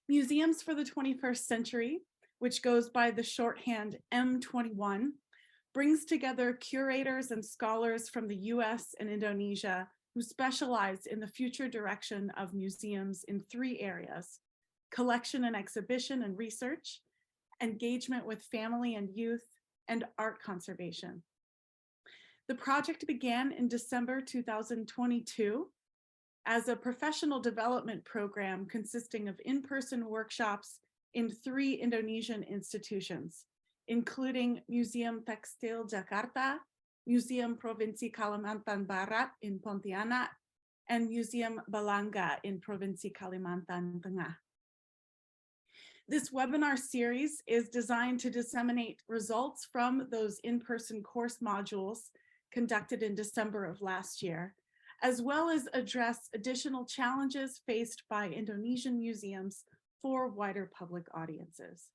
Museums for the 21st Century, which goes by the shorthand M21, brings together curators and scholars from the US and Indonesia who specialize in the future direction of museums in 3 areas: collection and exhibition and research, engagement with family and youth, and art conservation. The project began in December 2022 as a professional development program consisting of in-person workshops in 3 Indonesian institutions, including Museum Tekstil Jakarta, Museum Provinsi Kalimantan Barat in Pontianak, and Museum Balanga in Provinsi Kalimantan Tengah. This webinar series is designed to disseminate results from those in-person course modules conducted in December of last year, as well as address additional challenges faced by Indonesian museums for wider public audiences.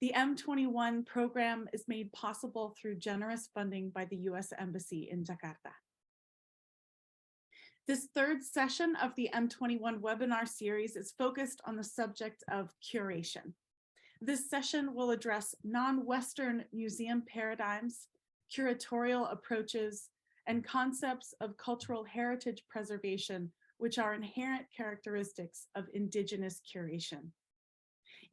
The M21 program is made possible through generous funding by the US Embassy in Jakarta. This 3rd session of the M21 webinar series is focused on the subject of curation. This session will address non-Western museum paradigms, curatorial approaches, and concepts of cultural heritage preservation, which are inherent characteristics of Indigenous curation.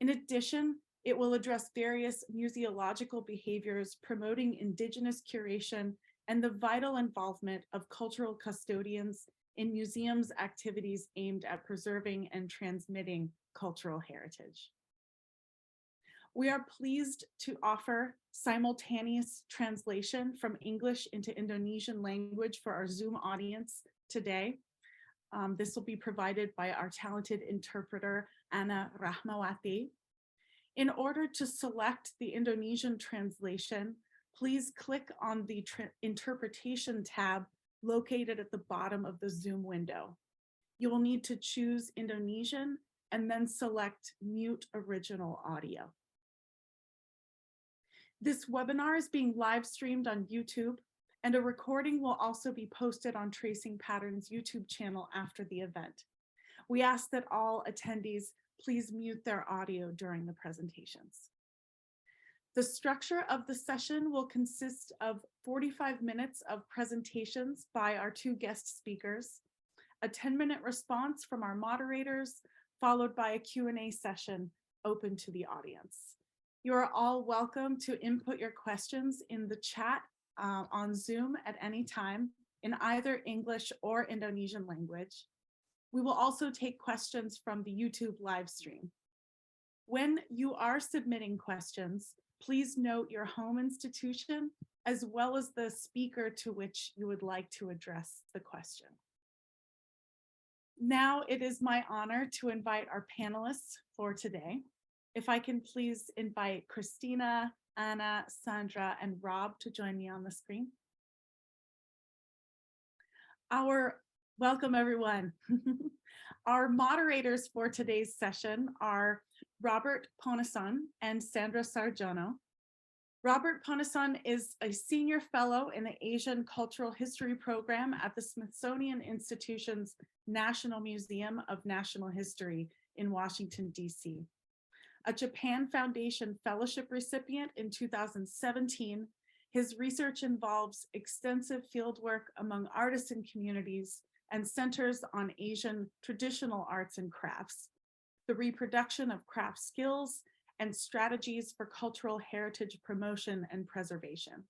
In addition, it will address various museological behaviors promoting Indigenous curation and the vital involvement of cultural custodians in museums' activities aimed at preserving and transmitting cultural heritage. We are pleased to offer simultaneous translation from English into Indonesian language for our Zoom audience today. This will be provided by our talented interpreter, Anna Rahmawati. In order to select the Indonesian translation, please click on the interpretation tab located at the bottom of the Zoom window. You will need to choose Indonesian and then select Mute Original Audio. This webinar is being live streamed on YouTube, and a recording will also be posted on Tracing Patterns YouTube channel after the event. We ask that all attendees please mute their audio during the presentations. The structure of the session will consist of 45 minutes of presentations by our 2 guest speakers, a 10-minute response from our moderators, followed by a Q&A session open to the audience. You are all welcome to input your questions in the chat on Zoom at any time in either English or Indonesian language. We will also take questions from the YouTube live stream. When you are submitting questions, please note your home institution as well as the speaker to which you would like to address the question. Now it is my honor to invite our panelists for today. If I can please invite Christina, Anna, Sandra, and Rob to join me on the screen. Welcome everyone. Our moderators for today's session are Robert Ponasan and Sandra Sarjono. Robert Ponasan is a senior fellow in the Asian Cultural History Program at the Smithsonian Institution's National Museum of National History in Washington, D.C. A Japan Foundation Fellowship recipient in 2017, his research involves extensive fieldwork among artisan communities and centers on Asian traditional arts and crafts, the reproduction of craft skills, and strategies for cultural heritage promotion and preservation.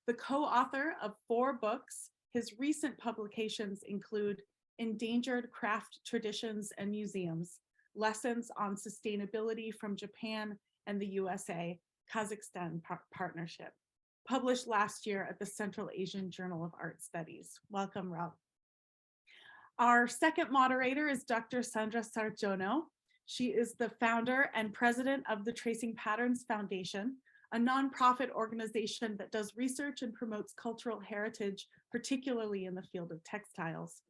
The co-author of 4 books, his recent publications include Endangered Craft Traditions and Museums, Lessons on Sustainability from Japan and the USA, Kazakhstan Partnership, published last year at the Central Asian Journal of Art Studies. Welcome, Rob. Our second moderator is Dr. Sandra Sarjono. She is the founder and president of the Tracing Patterns Foundation, a nonprofit organization that does research and promotes cultural heritage, particularly in the field of textiles.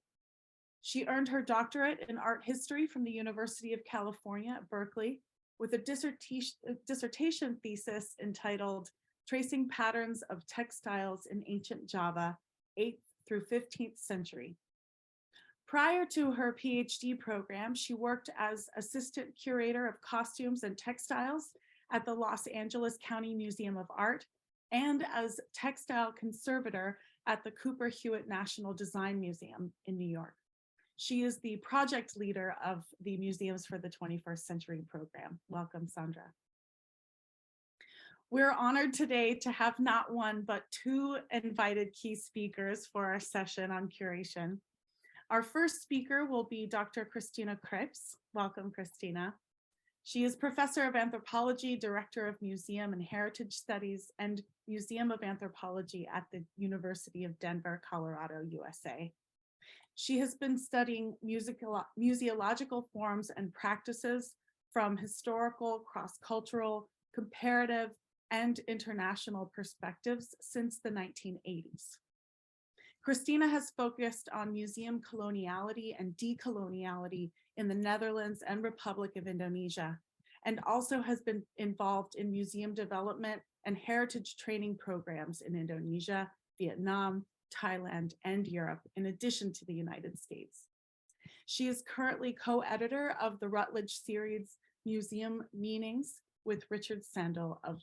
She earned her doctorate in art history from the University of California at Berkeley with a dissertation thesis entitled Tracing Patterns of Textiles in Ancient Java, 8th through 15th Century. Prior to her PhD program, she worked as assistant curator of costumes and textiles at the Los Angeles County Museum of Art and as textile conservator at the Cooper Hewitt National Design Museum in New York. She is the project leader of the Museums for the 21st Century program. Welcome, Sandra. We're honored today to have not one, but two invited key speakers for our session on curation. Our first speaker will be Dr. Christina Kreps. Welcome, Christina. She is professor of anthropology, director of museum and heritage studies, and Museum of Anthropology at the University of Denver, Colorado, USA. She has been studying museological forms and practices from historical, cross-cultural, comparative, and international perspectives since the 1980s. Christina has focused on museum coloniality and decoloniality in the Netherlands and Republic of Indonesia, and also has been involved in museum development and heritage training programs in Indonesia, Vietnam, Thailand, and Europe, in addition to the United States. She is currently co-editor of the Routledge series Museum Meanings with Richard Sandel of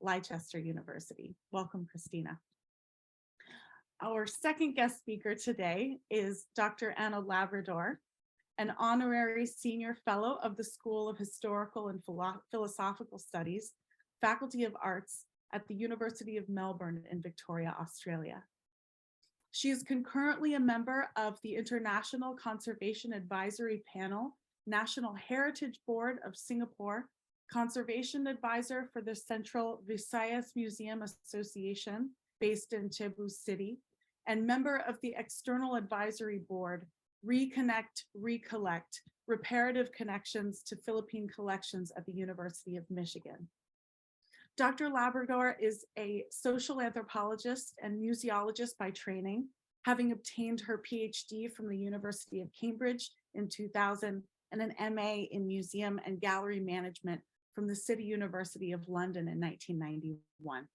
Leicester University. Welcome, Christina. Our second guest speaker today is Dr. Anna Labrador, an honorary senior fellow of the School of Historical and Philosophical Studies, Faculty of Arts at the University of Melbourne in Victoria, Australia. She is concurrently a member of the International Conservation Advisory Panel, National Heritage Board of Singapore, Conservation Advisor for the Central Visayas Museum Association, based in Cebu City, and member of the External Advisory Board, Reconnect, Recollect, Reparative Connections to Philippine Collections at the University of Michigan. Dr. Labrador is a social anthropologist and museologist by training, having obtained her PhD from the University of Cambridge in 2000 and an MA in Museum and Gallery Management from the City University of London in 1991.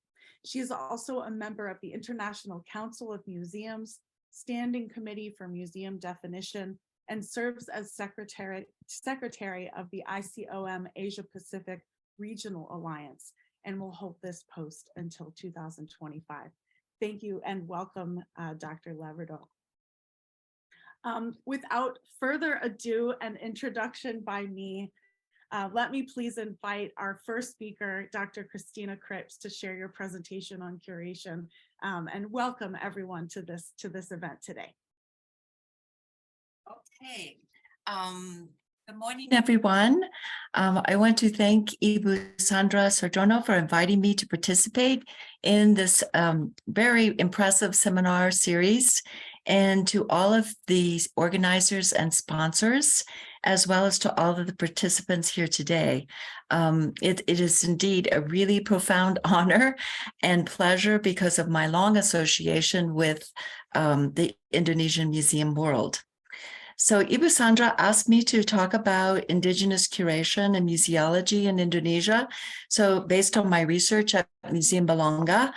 She is also a member of the International Council of Museums, Standing Committee for Museum Definition, and serves as secretary of the ICOM Asia Pacific Regional Alliance, and will hold this post until 2025. Thank you and welcome, Dr. Labrador. Without further ado, an introduction by me, let me please invite our first speaker, Dr. Christina Kreps, to share your presentation on curation, and welcome everyone to this event today. Okay. Good morning, everyone. I want to thank Ibu Sandra Sarjono for inviting me to participate in this very impressive seminar series, and to all of the organizers and sponsors, as well as to all of the participants here today. It is indeed a really profound honor and pleasure because of my long association with the Indonesian museum world. So Ibu Sandra asked me to talk about Indigenous curation and museology in Indonesia. So based on my research at Museum Belanga,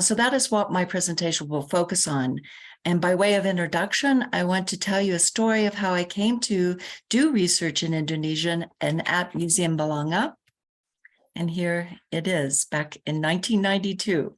so that is what my presentation will focus on. And by way of introduction, I want to tell you a story of how I came to do research in Indonesian and at Museum Belanga. And here it is, back in 1992.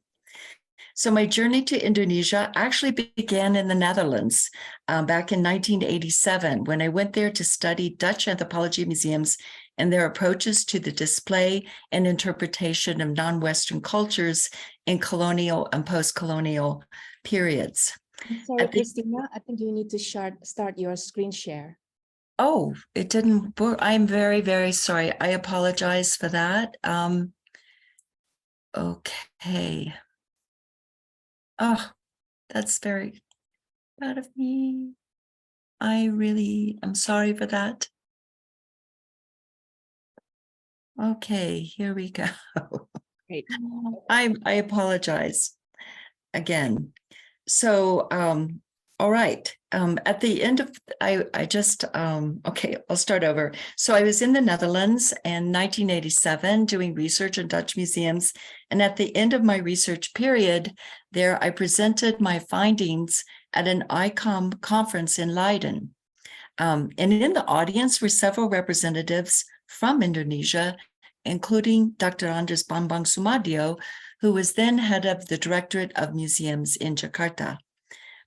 So my journey to Indonesia actually began in the Netherlands back in 1987, when I went there to study Dutch anthropology museums and their approaches to the display and interpretation of non-Western cultures in colonial and post-colonial periods. I'm sorry, Christina, I think you need to start your screen share. Oh, it didn't work. I'm very, very sorry. I apologize for that. Okay. Oh, that's very bad of me. I really am sorry for that. Okay, here we go. Great. I apologize again. So, all right. At the end of, okay, I'll start over. So I was in the Netherlands in 1987 doing research in Dutch museums. And at the end of my research period there, I presented my findings at an ICOM conference in Leiden. And in the audience were several representatives from Indonesia, including Dr. Andres Bambang Sumadio, who was then head of the Directorate of Museums in Jakarta.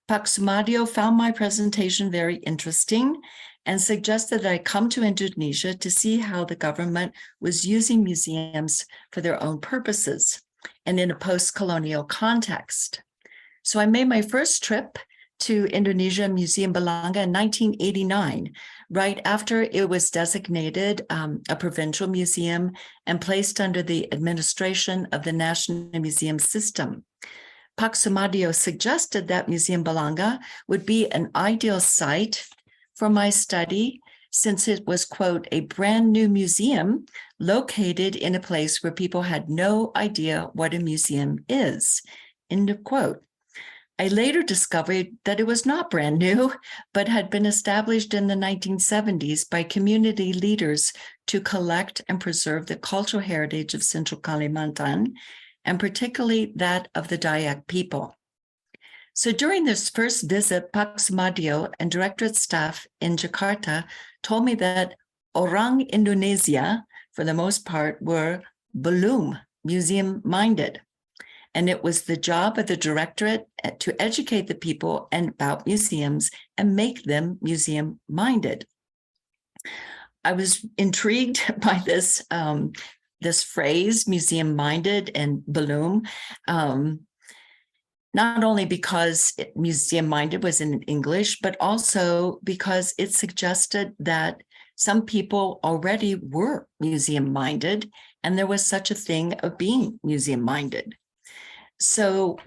Pak Sumadio found my presentation very interesting and suggested that I come to Indonesia to see how the government was using museums for their own purposes and in a post-colonial context. So I made my first trip to Indonesia Museum Belanga in 1989, right after it was designated a provincial museum and placed under the administration of the National Museum System. Pak Sumadio suggested that Museum Belanga would be an ideal site for my study since it was, quote, a brand new museum located in a place where people had no idea what a museum is, end of quote. I later discovered that it was not brand new, but had been established in the 1970s by community leaders to collect and preserve the cultural heritage of Central Kalimantan, and particularly that of the Dayak people. So during this first visit, Pak Sumadio and Directorate staff in Jakarta told me that Orang Indonesia, for the most part, were belum museum-minded. And it was the job of the Directorate to educate the people about museums and make them museum-minded. I was intrigued by this, this phrase, museum-minded and belum, not only because museum-minded was in English, but also because it suggested that some people already were museum-minded, and there was such a thing of being museum-minded. So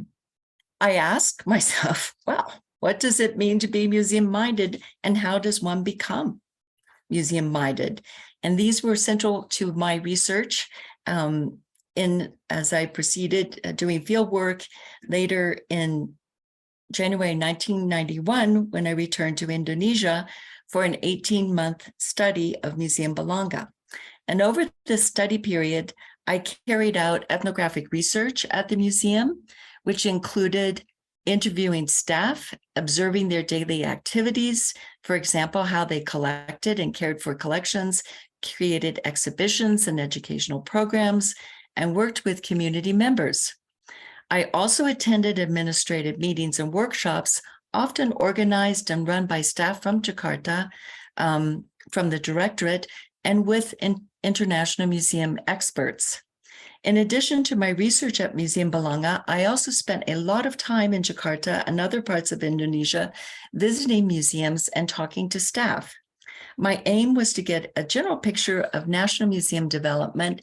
I asked myself, well, what does it mean to be museum-minded, and how does one become museum-minded? And these were central to my research as I proceeded doing field work later in January 1991, when I returned to Indonesia for an 18-month study of Museum Belanga. And over this study period, I carried out ethnographic research at the museum, which included interviewing staff, observing their daily activities, for example, how they collected and cared for collections, created exhibitions and educational programs, and worked with community members. I also attended administrative meetings and workshops, often organized and run by staff from Jakarta, from the Directorate, and with international museum experts. In addition to my research at Museum Belanga, I also spent a lot of time in Jakarta and other parts of Indonesia visiting museums and talking to staff. My aim was to get a general picture of National Museum development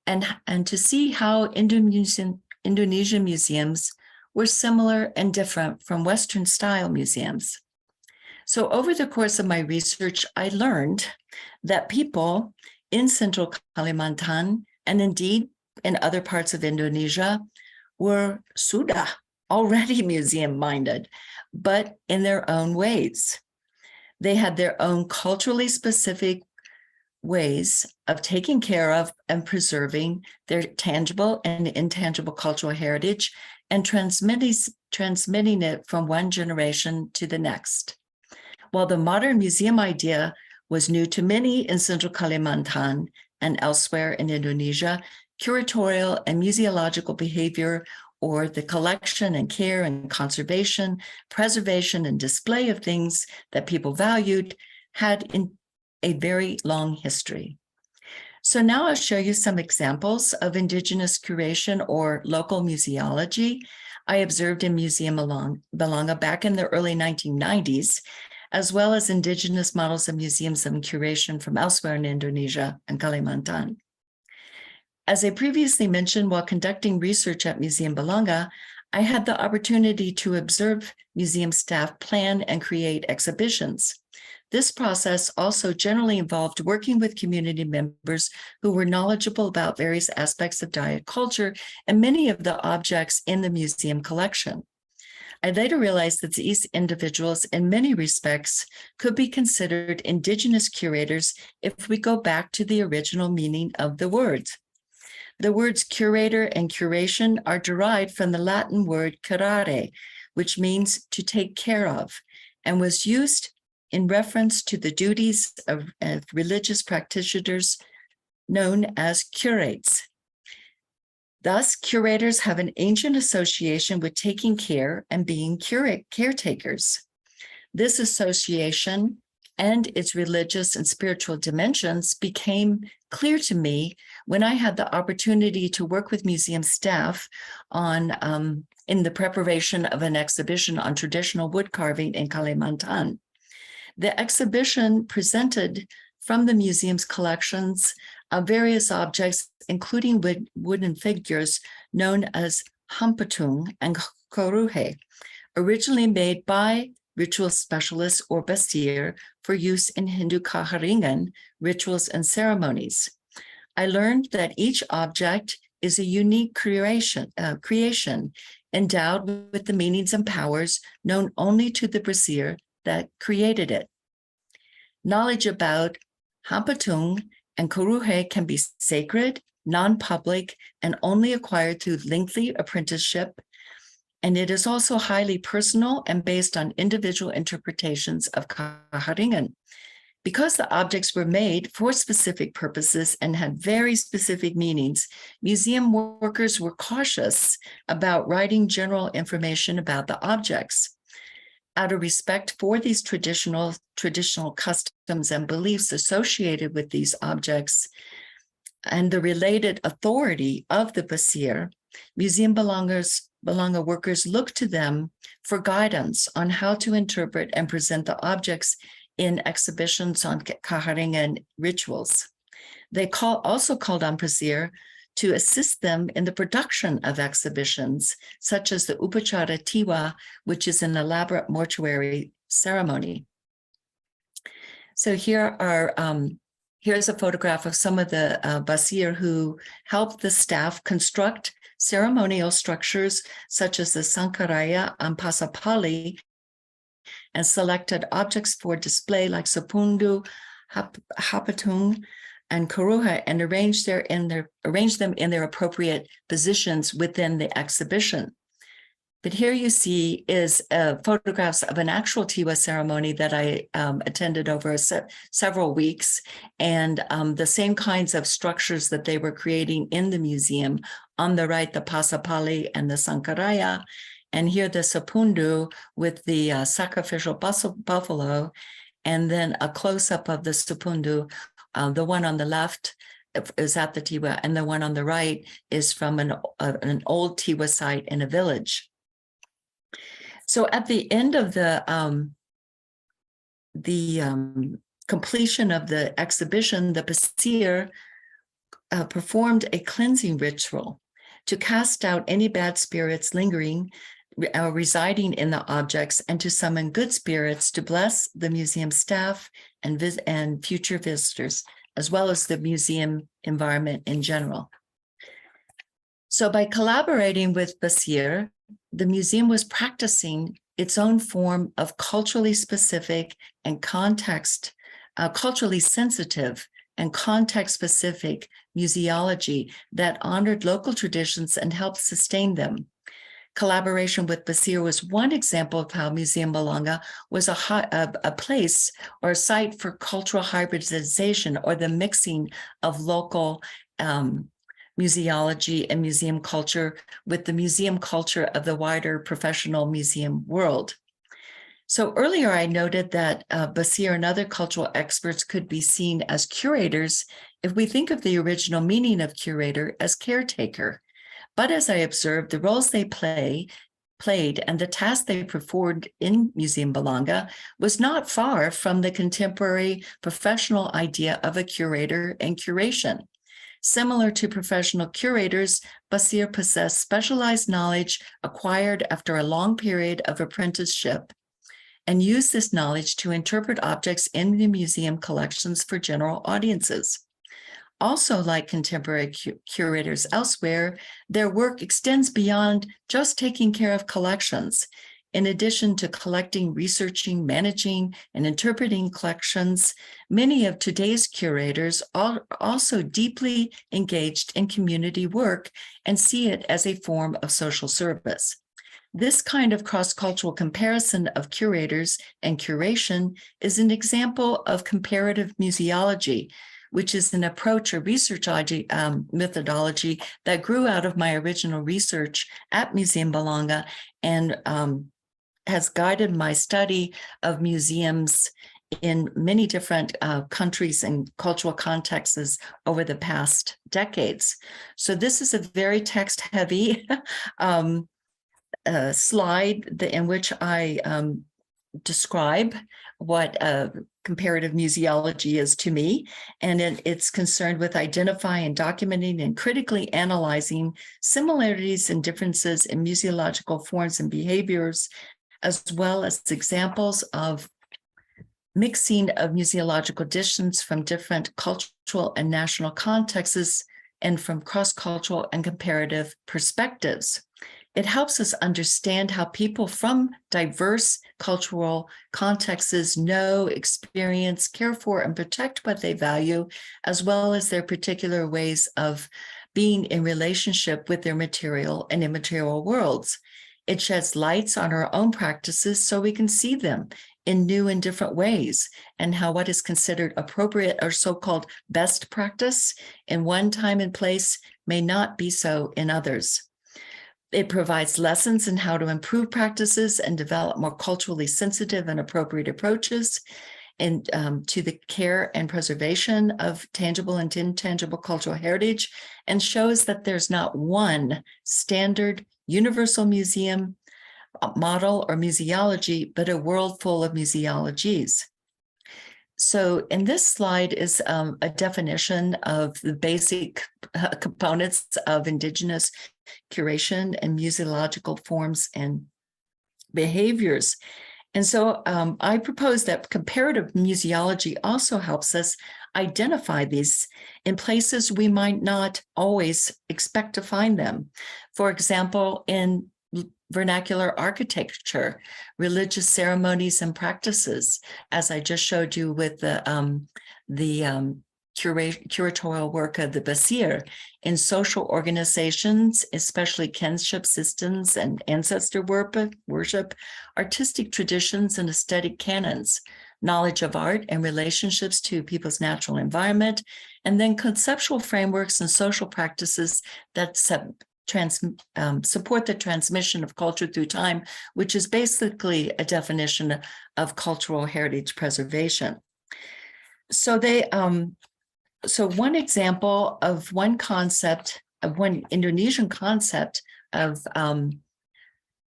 and to see how Indonesian museums were similar and different from Western-style museums. So over the course of my research, I learned that people in Central Kalimantan, and indeed in other parts of Indonesia, were sudah already museum-minded, but in their own ways. They had their own culturally specific ways of taking care of and preserving their tangible and intangible cultural heritage and transmitting it from one generation to the next. While the modern museum idea was new to many in Central Kalimantan and elsewhere in Indonesia, curatorial and museological behavior, or the collection and care and conservation, preservation and display of things that people valued, had in a very long history. So now I'll show you some examples of Indigenous curation or local museology I observed in Museum Belanga back in the early 1990s, as well as Indigenous models of museums and curation from elsewhere in Indonesia and Kalimantan. As I previously mentioned, while conducting research at Museum Belanga, I had the opportunity to observe museum staff plan and create exhibitions. This process also generally involved working with community members who were knowledgeable about various aspects of Dayak culture and many of the objects in the museum collection. I later realized that these individuals, in many respects, could be considered Indigenous curators if we go back to the original meaning of the words. The words curator and curation are derived from the Latin word curare, which means to take care of, and was used in reference to the duties of religious practitioners known as curates. Thus, curators have an ancient association with taking care and being caretakers. This association and its religious and spiritual dimensions became clear to me when I had the opportunity to work with museum staff on in the preparation of an exhibition on traditional wood carving in Kalimantan. The exhibition presented from the museum's collections of various objects, including wooden figures known as hampatung and koruhe, originally made by ritual specialists or Basir for use in Hindu kaharingan rituals and ceremonies. I learned that each object is a unique creation endowed with the meanings and powers known only to the Basir that created it. Knowledge about hampatung and koruhe can be sacred, non-public, and only acquired through lengthy apprenticeship. And it is also highly personal and based on individual interpretations of kaharingan. Because the objects were made for specific purposes and had very specific meanings, museum workers were cautious about writing general information about the objects. Out of respect for these traditional customs and beliefs associated with these objects and the related authority of the Basir, museum belongers workers look to them for guidance on how to interpret and present the objects in exhibitions on kaharingan rituals. They also called on Basir to assist them in the production of exhibitions, such as the Upacara Tiwa, which is an elaborate mortuary ceremony. So here's a photograph of some of the Basir who helped the staff construct ceremonial structures such as the Sankaraya and Pasapali, and selected objects for display like Sapundu, Hapatung, and Koruha, and arrange them in their appropriate positions within the exhibition. But here you see is photographs of an actual Tiwa ceremony that I attended over several weeks, and the same kinds of structures that they were creating in the museum. On the right, the Pasapali and the Sankaraya, and here the Sapundu with the sacrificial buffalo, and then a close-up of the Sapundu. The one on the left is at the Tiwa, and the one on the right is from an old Tiwa site in a village. So at the end of the completion of the exhibition, the Basir performed a cleansing ritual to cast out any bad spirits lingering, residing in the objects, and to summon good spirits to bless the museum staff and future visitors, as well as the museum environment in general. So by collaborating with Basir, the museum was practicing its own form of culturally specific and culturally sensitive and context-specific museology that honored local traditions and helped sustain them. Collaboration with Basir was one example of how Museum Balanga was a place or a site for cultural hybridization, or the mixing of local museology and museum culture with the museum culture of the wider professional museum world. So earlier I noted that Basir and other cultural experts could be seen as curators if we think of the original meaning of curator as caretaker. But as I observed, the roles they played and the tasks they performed in Museum Balanga was not far from the contemporary professional idea of a curator and curation. Similar to professional curators, Basir possessed specialized knowledge acquired after a long period of apprenticeship, and used this knowledge to interpret objects in the museum collections for general audiences. Also, like contemporary curators elsewhere, their work extends beyond just taking care of collections. In addition to collecting, researching, managing, and interpreting collections, many of today's curators are also deeply engaged in community work and see it as a form of social service. This kind of cross-cultural comparison of curators and curation is an example of comparative museology, which is an approach or research methodology that grew out of my original research at Museum Bologna and has guided my study of museums in many different countries and cultural contexts over the past decades. So this is a very text-heavy slide in which I describe what comparative museology is to me, and it's concerned with identifying and documenting and critically analyzing similarities and differences in museological forms and behaviors, as well as examples of mixing of museological traditions from different cultural and national contexts and from cross-cultural and comparative perspectives. It helps us understand how people from diverse cultural contexts know, experience, care for, and protect what they value, as well as their particular ways of being in relationship with their material and immaterial worlds. It sheds lights on our own practices so we can see them in new and different ways, and how what is considered appropriate or so-called best practice in one time and place may not be so in others. It provides lessons in how to improve practices and develop more culturally sensitive and appropriate approaches and to the care and preservation of tangible and intangible cultural heritage, and shows that there's not one standard universal museum model or museology, but a world full of museologies. So in this slide is a definition of the basic components of Indigenous curation and museological forms and behaviors. And so I propose that comparative museology also helps us identify these in places we might not always expect to find them. For example, in vernacular architecture, religious ceremonies and practices, as I just showed you with the curatorial work of the Basir, in social organizations, especially kinship systems and ancestor worship, artistic traditions and aesthetic canons, knowledge of art and relationships to people's natural environment, and then conceptual frameworks and social practices that support the transmission of culture through time, which is basically a definition of cultural heritage preservation. So so one example of one Indonesian concept of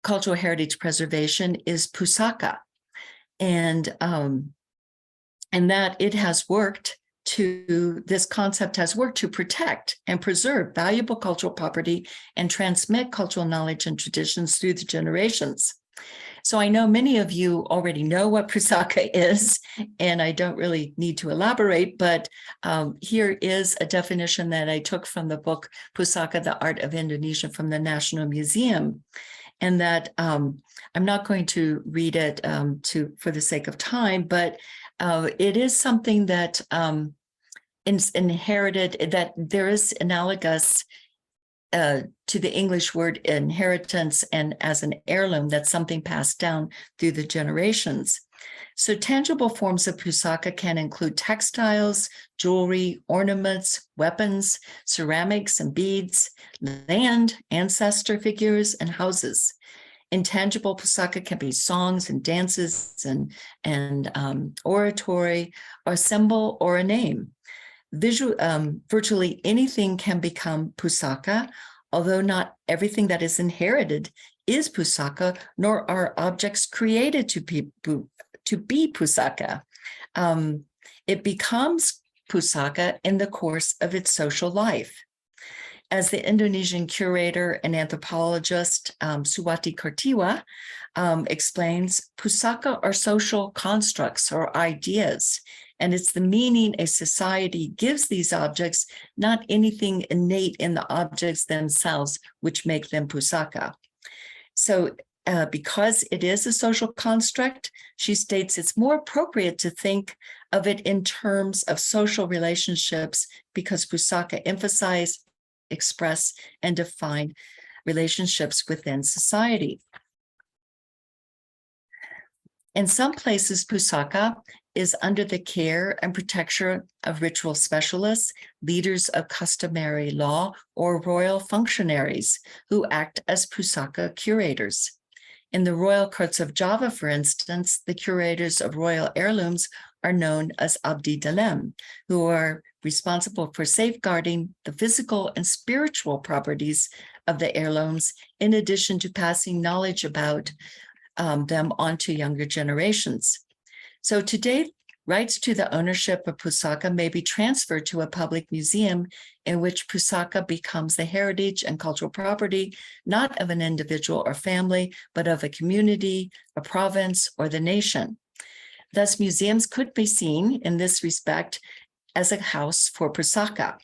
cultural heritage preservation is Pusaka, and that it has worked this concept has worked to protect and preserve valuable cultural property and transmit cultural knowledge and traditions through the generations. So I know many of you already know what Pusaka is, and I don't really need to elaborate, but here is a definition that I took from the book Pusaka, The Art of Indonesia from the National Museum, and that I'm not going to read it for the sake of time, but it is something that is inherited, that there is analogous to the English word inheritance, and as an heirloom, that's something passed down through the generations. So tangible forms of Pusaka can include textiles, jewelry, ornaments, weapons, ceramics and beads, land, ancestor figures, and houses. Intangible Pusaka can be songs and dances and oratory, or a symbol or a name. Virtually anything can become Pusaka, although not everything that is inherited is Pusaka, nor are objects created to be Pusaka. It becomes Pusaka in the course of its social life. As the Indonesian curator and anthropologist Suwati Kartiwa explains, Pusaka are social constructs or ideas, and it's the meaning a society gives these objects, not anything innate in the objects themselves, which make them Pusaka. So because it is a social construct, she states it's more appropriate to think of it in terms of social relationships, because Pusaka emphasize, express, and define relationships within society. In some places, Pusaka is under the care and protection of ritual specialists, leaders of customary law, or royal functionaries who act as Pusaka curators. In the royal courts of Java, for instance, the curators of royal heirlooms are known as Abdi Dalem, who are responsible for safeguarding the physical and spiritual properties of the heirlooms, in addition to passing knowledge about them onto younger generations. So today, rights to the ownership of Pusaka may be transferred to a public museum in which Pusaka becomes the heritage and cultural property, not of an individual or family, but of a community, a province, or the nation. Thus, museums could be seen in this respect as a house for Pusaka.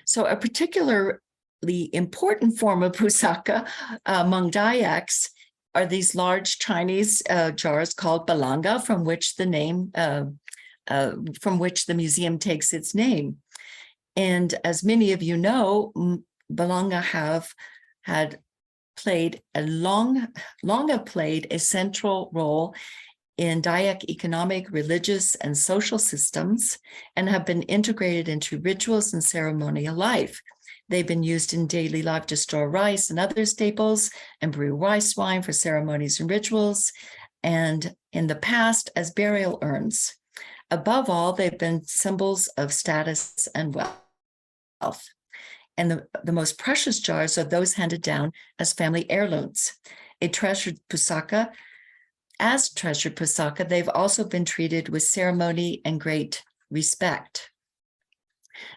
So a particularly important form of Pusaka among Dayaks are these large Chinese jars called balanga, from which the museum takes its name. And as many of you know, balanga have played a central role in Dayak economic, religious, and social systems, and have been integrated into rituals and ceremonial life. They've been used in daily life to store rice and other staples and brew rice wine for ceremonies and rituals, and in the past as burial urns. Above all, they've been symbols of status and wealth. And the most precious jars are those handed down as family heirlooms. As treasured Pusaka, they've also been treated with ceremony and great respect.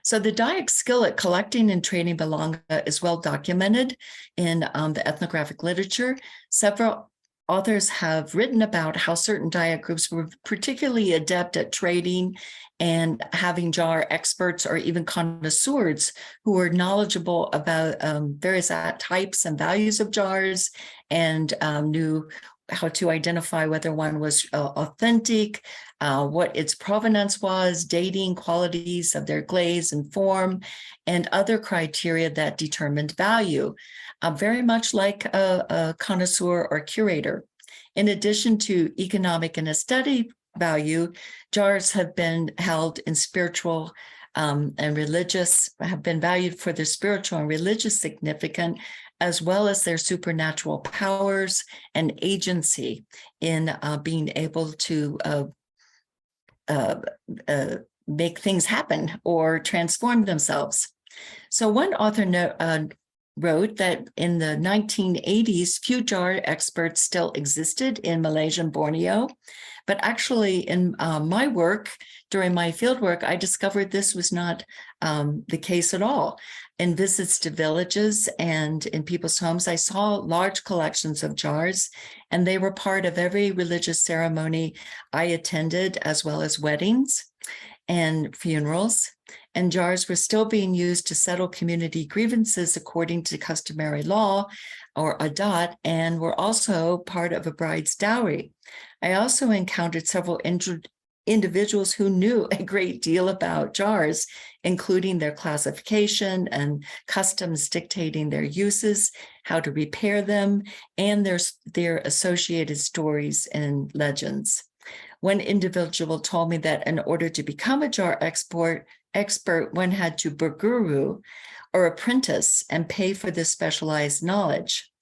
So the Dayak skill at collecting and trading balanga is well documented in the ethnographic literature. Several authors have written about how certain Dayak groups were particularly adept at trading and having jar experts or even connoisseurs who were knowledgeable about various types and values of jars and knew how to identify whether one was authentic, what its provenance was, dating, qualities of their glaze and form, and other criteria that determined value, very much like a connoisseur or curator. In addition to economic and aesthetic value, jars have been held in spiritual and religious, have been valued for their spiritual and religious significance, as well as their supernatural powers and agency in being able to make things happen or transform themselves. So one author wrote that in the 1980s, few jar experts still existed in Malaysia and Borneo, but actually in my work, during my field work, I discovered this was not the case at all. In visits to villages and in people's homes, I saw large collections of jars, and they were part of every religious ceremony I attended, as well as weddings and funerals. And jars were still being used to settle community grievances according to customary law, or adat, and were also part of a bride's dowry. I also encountered several individuals who knew a great deal about jars, including their classification and customs dictating their uses, how to repair them, and their associated stories and legends. One individual told me that in order to become a jar expert, one had to berguru, or apprentice, and pay for this specialized knowledge.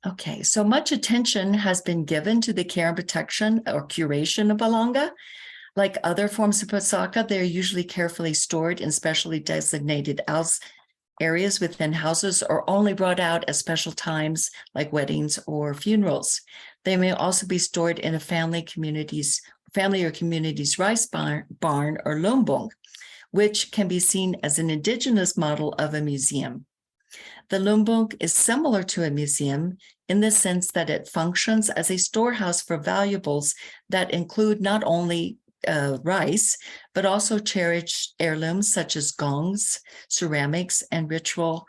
Okay, so much attention has been given to the care and protection or curation of balanga. Like other forms of Pusaka, they're usually carefully stored in specially designated areas within houses, or only brought out at special times like weddings or funerals. They may also be stored in a family or community's rice barn or lumbung, which can be seen as an indigenous model of a museum. The lumbung is similar to a museum in the sense that it functions as a storehouse for valuables that include not only rice, but also cherished heirlooms such as gongs, ceramics, and ritual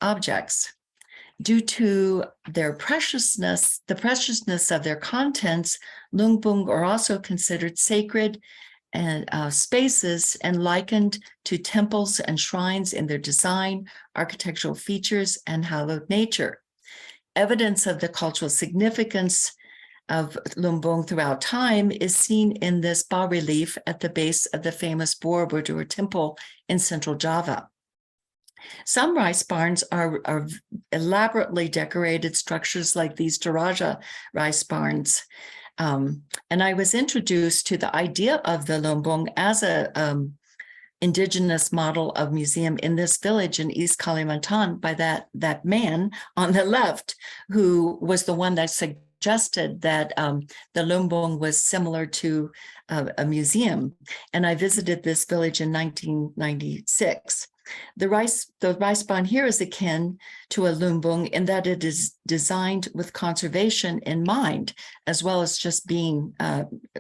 objects. Due to their preciousness, the preciousness of their contents, lumbung are also considered sacred and spaces and likened to temples and shrines in their design, architectural features, and hallowed nature. evidence of the cultural significance of Lumbung throughout time is seen in this bas-relief at the base of the famous Borobudur temple in central Java. Some rice barns are elaborately decorated structures like these Toraja rice barns. And I was introduced to the idea of the Lumbung as a indigenous model of museum in this village in East Kalimantan by that man on the left, who was the one that suggested that the Lumbung was similar to a museum. And I visited this village in 1996. The rice barn here is akin to a lumbung in that it is designed with conservation in mind, as well as just being,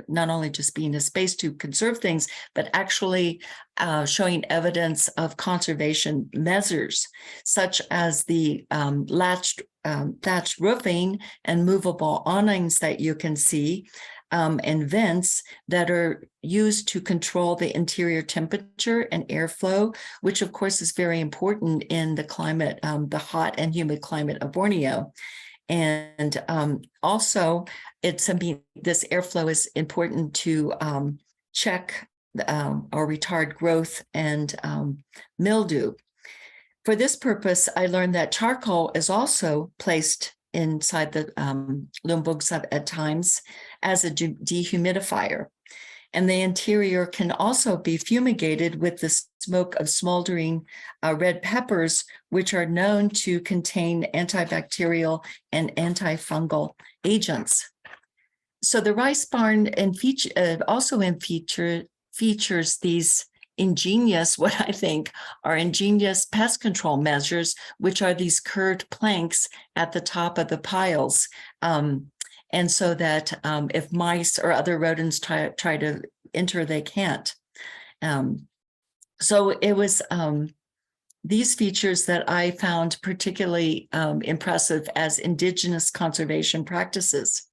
not only just being a space to conserve things, but actually showing evidence of conservation measures, such as the thatched roofing and movable awnings that you can see, and vents that are used to control the interior temperature and airflow, which of course is very important in the climate, the hot and humid climate of Borneo. And also this airflow is important to check or retard growth and mildew. For this purpose, I learned that charcoal is also placed inside the lumbungs at times as a dehumidifier. And the interior can also be fumigated with the smoke of smoldering red peppers, which are known to contain antibacterial and antifungal agents. So the rice barn features these ingenious, what I think are ingenious pest control measures, which are these curved planks at the top of the piles. And so that if mice or other rodents try to enter, they can't. So it was these features that I found particularly impressive as indigenous conservation practices.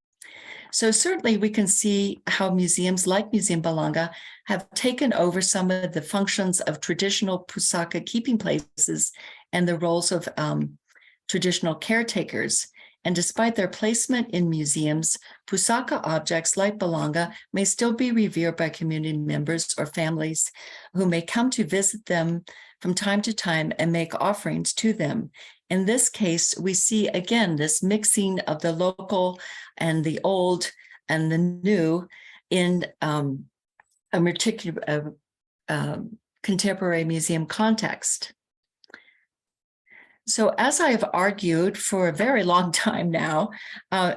So certainly we can see how museums like Museum Balanga have taken over some of the functions of traditional Pusaka keeping places and the roles of traditional caretakers. And despite their placement in museums, Pusaka objects like Balanga may still be revered by community members or families who may come to visit them from time to time and make offerings to them. In this case, we see again this mixing of the local and the old and the new in a particular contemporary museum context. So as I have argued for a very long time now,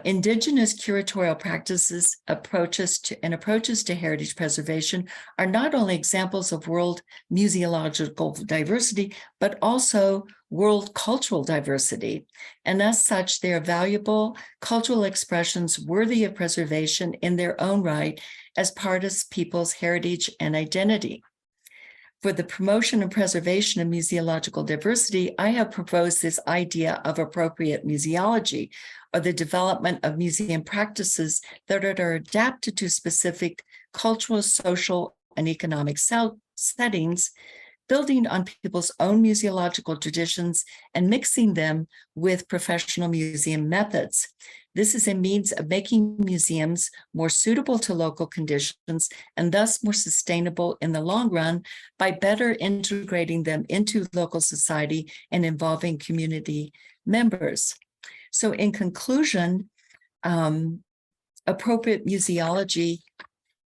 indigenous curatorial practices, approaches to heritage preservation are not only examples of world museological diversity, but also world cultural diversity. And as such, they are valuable cultural expressions worthy of preservation in their own right as part of people's heritage and identity. For the promotion and preservation of museological diversity, I have proposed this idea of appropriate museology, or the development of museum practices that are adapted to specific cultural, social, and economic settings, building on people's own museological traditions and mixing them with professional museum methods. This is a means of making museums more suitable to local conditions and thus more sustainable in the long run by better integrating them into local society and involving community members. So in conclusion, appropriate museology,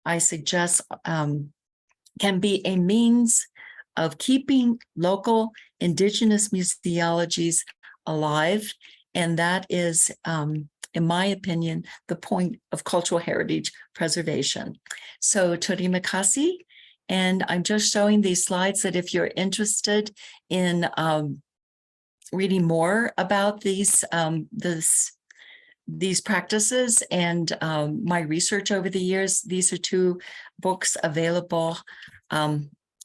I suggest, can be a means of keeping local indigenous museologies alive, and that is, in my opinion, the point of cultural heritage preservation. So terima kasih, and I'm just showing these slides that if you're interested in reading more about these practices and my research over the years, these are two books available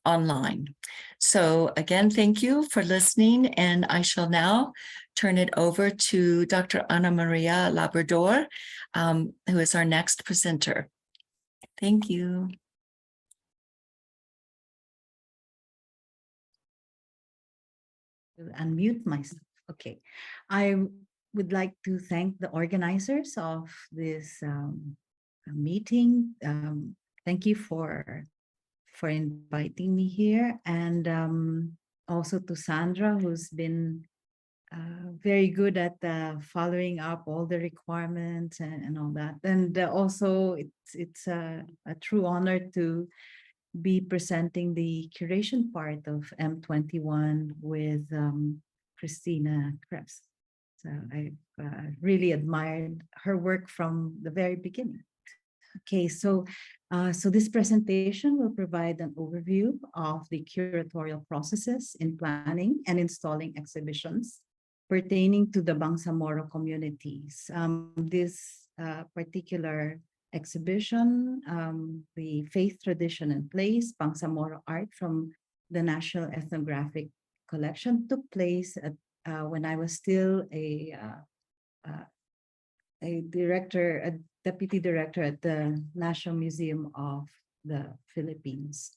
online. So again, thank you for listening, and I shall now turn it over to Dr. Ana Maria Labrador, who is our next presenter. Thank you. Unmute myself. Okay. I'm would like to thank the organizers of this meeting. Thank you for inviting me here, and also to Sandra, who's been very good at following up all the requirements and all that. And also, it's a true honor to be presenting the curation part of M21 with Christina Kreps. So I really admired her work from the very beginning. Okay, so this presentation will provide an overview of the curatorial processes in planning and installing exhibitions pertaining to the Bangsamoro communities. This particular exhibition, the Faith, Tradition, and Place, Bangsamoro Art from the National Ethnographic Collection, took place at, when I was still a director, a deputy director at the National Museum of the Philippines.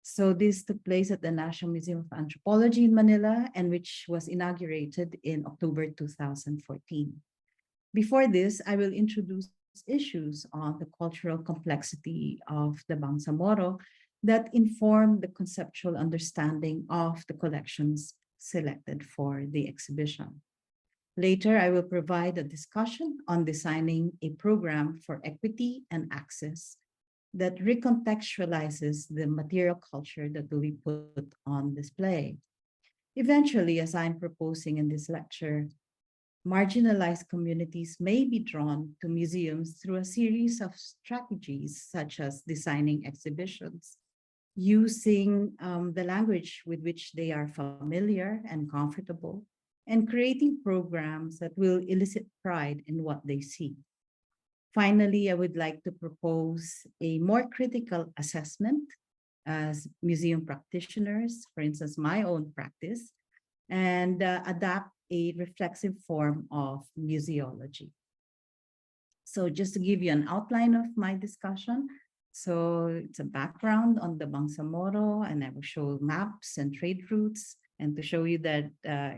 So this took place at the National Museum of Anthropology in Manila, and which was inaugurated in October 2014. Before this, I will introduce issues on the cultural complexity of the Bangsamoro that inform the conceptual understanding of the collections selected for the exhibition. Later, I will provide a discussion on designing a program for equity and access that recontextualizes the material culture that will be put on display. Eventually, as I'm proposing in this lecture, marginalized communities may be drawn to museums through a series of strategies, such as designing exhibitions, using the language with which they are familiar and comfortable, and creating programs that will elicit pride in what they see. Finally, I would like to propose a more critical assessment as museum practitioners, for instance, my own practice, and adapt a reflexive form of museology. So just to give you an outline of my discussion, so it's a background on the Bangsamoro, and I will show maps and trade routes, and to show you that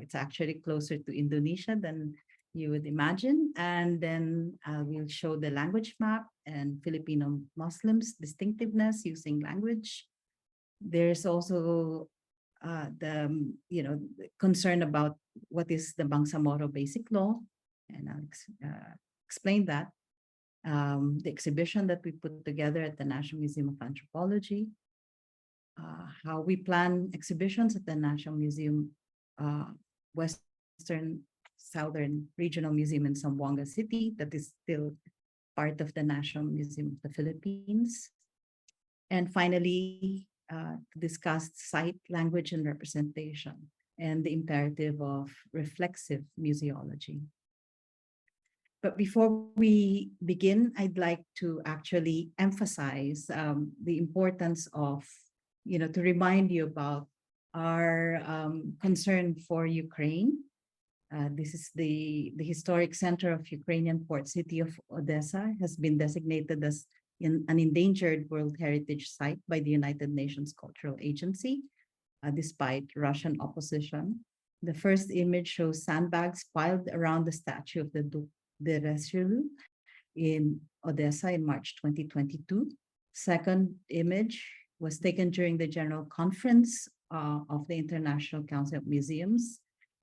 it's actually closer to Indonesia than you would imagine. And then we'll show the language map and Filipino Muslims' distinctiveness using language. There's also the concern about what is the Bangsamoro Basic Law, and I'll explain that. The exhibition that we put together at the National Museum of Anthropology, how we plan exhibitions at the National Museum, Western Southern Regional Museum in Zamboanga City, that is still part of the National Museum of the Philippines. And finally, to discuss site, language, and representation, and the imperative of reflexive museology. But before we begin, I'd like to actually emphasize the importance of, to remind you about our concern for Ukraine. This is the historic center of Ukrainian port city of Odessa, has been designated as an endangered World Heritage Site by the United Nations Cultural Agency, despite Russian opposition. The first image shows sandbags piled around the statue of the Duke de Richelieu in Odessa in March 2022. Second image was taken during the General Conference of the International Council of Museums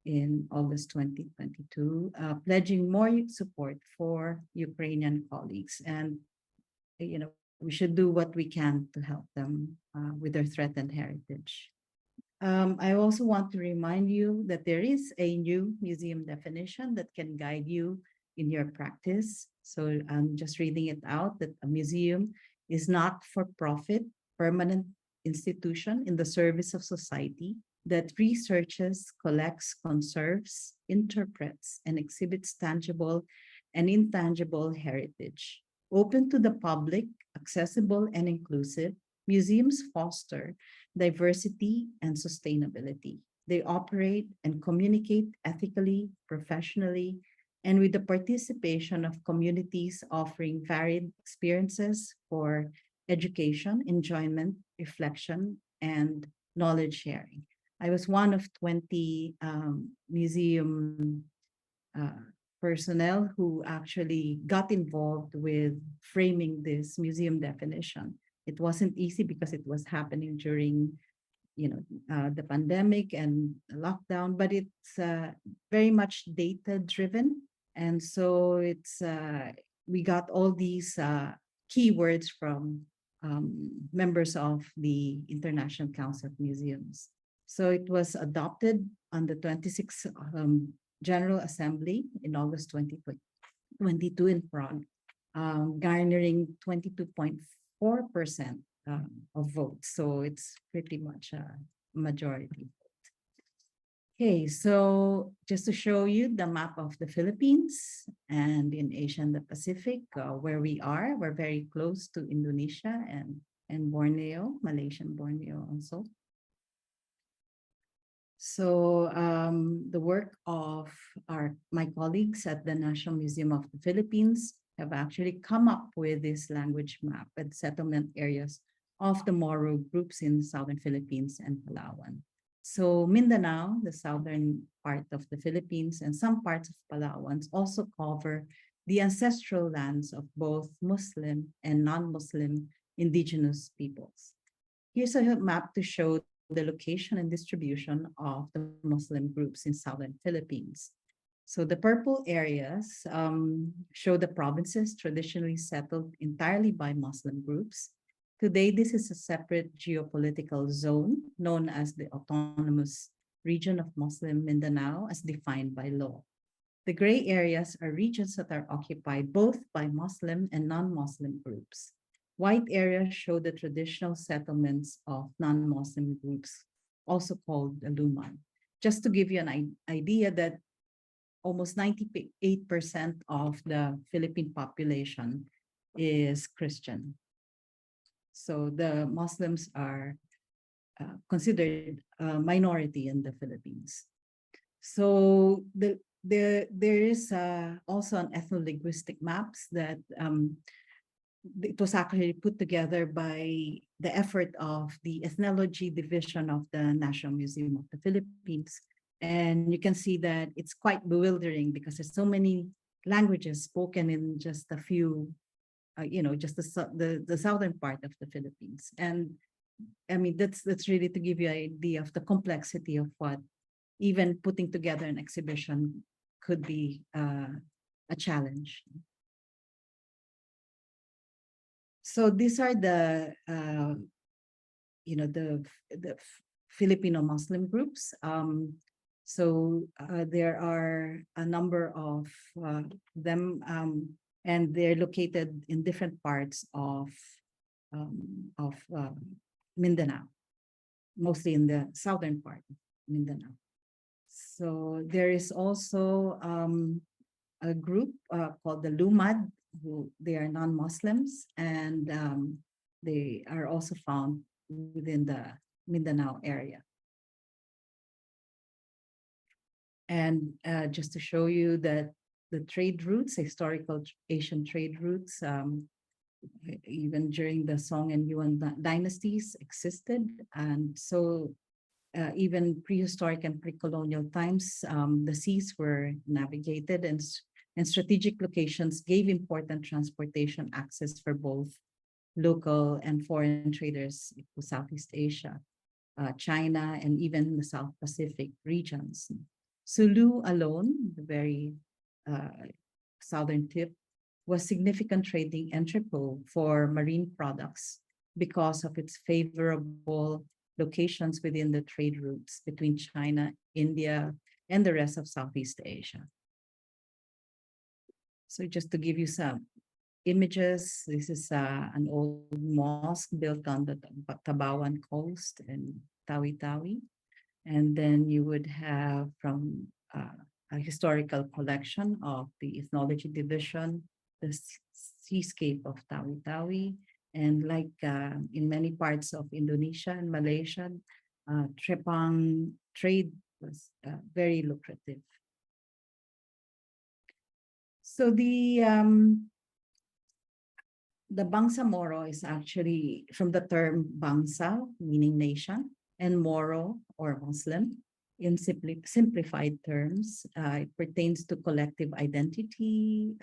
in August 2022, pledging more support for Ukrainian colleagues. And, we should do what we can to help them with their threatened heritage. I also want to remind you that there is a new museum definition that can guide you in your practice. So I'm just reading it out, that a museum is not for profit, permanent institution in the service of society that researches, collects, conserves, interprets, and exhibits tangible and intangible heritage. Open to the public, accessible, and inclusive, museums foster diversity and sustainability. They operate and communicate ethically, professionally, and with the participation of communities offering varied experiences for education, enjoyment, reflection, and knowledge sharing. I was one of 20 museum personnel who actually got involved with framing this museum definition. It wasn't easy because it was happening during, the pandemic and lockdown, but it's very much data driven. And so we got all these keywords from members of the International Council of Museums. So it was adopted on the 26th General Assembly in August 2022 in Prague, garnering 22.4% of votes. So it's pretty much a majority. Okay, so just to show you the map of the Philippines and in Asia and the Pacific, where we are, we're very close to Indonesia and Borneo, Malaysian Borneo also. So the work of my colleagues at the National Museum of the Philippines have actually come up with this language map and settlement areas of the Moro groups in southern Philippines and Palawan. So Mindanao, the southern part of the Philippines, and some parts of Palawan also cover the ancestral lands of both Muslim and non-Muslim indigenous peoples. Here's a map to show the location and distribution of the Muslim groups in southern Philippines. So the purple areas show the provinces traditionally settled entirely by Muslim groups. Today, this is a separate geopolitical zone known as the Autonomous Region of Muslim Mindanao as defined by law. The gray areas are regions that are occupied both by Muslim and non-Muslim groups. White areas show the traditional settlements of non-Muslim groups, also called the Lumad. Just to give you an idea that almost 98% of the Philippine population is Christian. So the Muslims are considered a minority in the Philippines. So there is also an ethno-linguistic maps that it was actually put together by the effort of the Ethnology Division of the National Museum of the Philippines. And you can see that it's quite bewildering because there's so many languages spoken in just a few, just the southern part of the Philippines. And I mean, that's really to give you an idea of the complexity of what even putting together an exhibition could be a challenge. So these are the Filipino Muslim groups. There are a number of them, and they're located in different parts of Mindanao, mostly in the southern part of Mindanao. So there is also a group called the Lumad, who they are non-Muslims, and they are also found within the Mindanao area. And just to show you that the trade routes, historical Asian trade routes, even during the Song and Yuan dynasties existed. And so even prehistoric and pre-colonial times, the seas were navigated and strategic locations gave important transportation access for both local and foreign traders to Southeast Asia, China, and even the South Pacific regions. Sulu alone, the very southern tip, was significant trading entrepot for marine products because of its favorable locations within the trade routes between China, India, and the rest of Southeast Asia. So just to give you some images, this is an old mosque built on the Tabawan coast in Tawi-Tawi. And then you would have from a historical collection of the Ethnology Division, the seascape of Tawi-Tawi. And like in many parts of Indonesia and Malaysia, Trepang trade was very lucrative. So the Bangsamoro is actually from the term Bangsa, meaning nation, and Moro or Muslim. in simplified terms, it pertains to collective identity,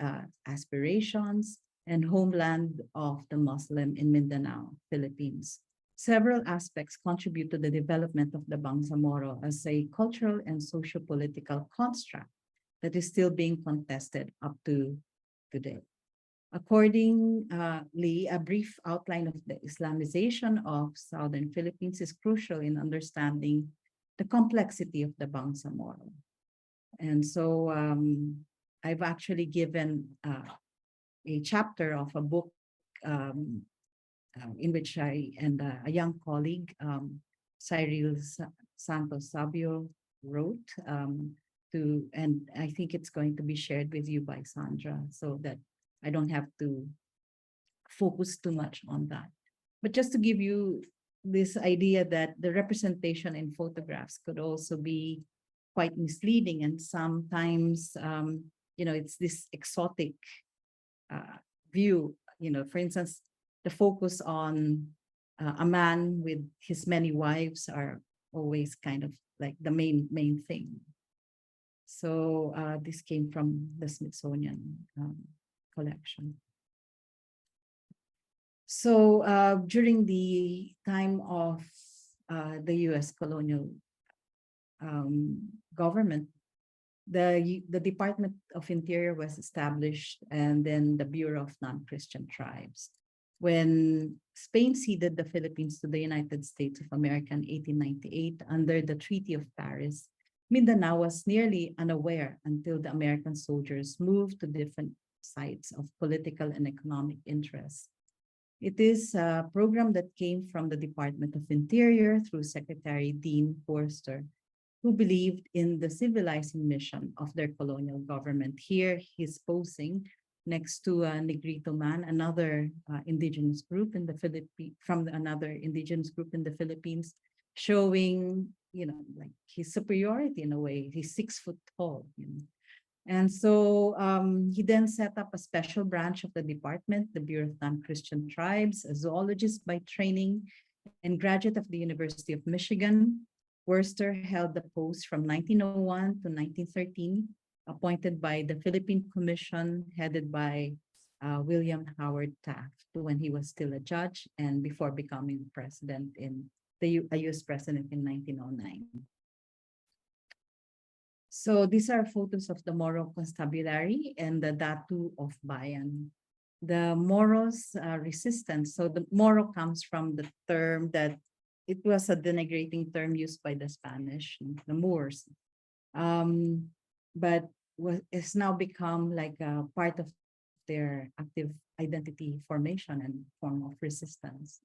aspirations, and homeland of the Muslim in Mindanao, Philippines. Several aspects contribute to the development of the Bangsamoro as a cultural and socio-political construct that is still being contested up to today. Accordingly, a brief outline of the Islamization of Southern Philippines is crucial in understanding the complexity of the Bangsamoro. And so I've actually given a chapter of a book in which I and a young colleague, Cyril Santos Sabio, wrote and I think it's going to be shared with you by Sandra so that I don't have to focus too much on that. But just to give you this idea that the representation in photographs could also be quite misleading, and sometimes, it's this exotic view. For instance, the focus on a man with his many wives are always kind of like the main thing. So this came from the Smithsonian collection. So during the time of the US colonial government, the Department of Interior was established, and then the Bureau of Non-Christian Tribes. When Spain ceded the Philippines to the United States of America in 1898 under the Treaty of Paris, Mindanao was nearly unaware until the American soldiers moved to different sites of political and economic interest. It is a program that came from the Department of Interior through Secretary Dean Forster, who believed in the civilizing mission of their colonial government. Here, he's posing next to a Negrito man, another indigenous group in the Philippines, another indigenous group in the Philippines, showing, like his superiority in a way. He's 6 foot tall. And so he then set up a special branch of the department, the Bureau of Non-Christian Tribes, a zoologist by training and graduate of the University of Michigan. Worcester held the post from 1901 to 1913, appointed by the Philippine Commission headed by William Howard Taft when he was still a judge and before becoming president a US president in 1909. So these are photos of the Moro Constabulary and the Datu of Bayan. The Moros resistance. So the Moro comes from the term that it was a denigrating term used by the Spanish, the Moors, but it's now become like a part of their active identity formation and form of resistance.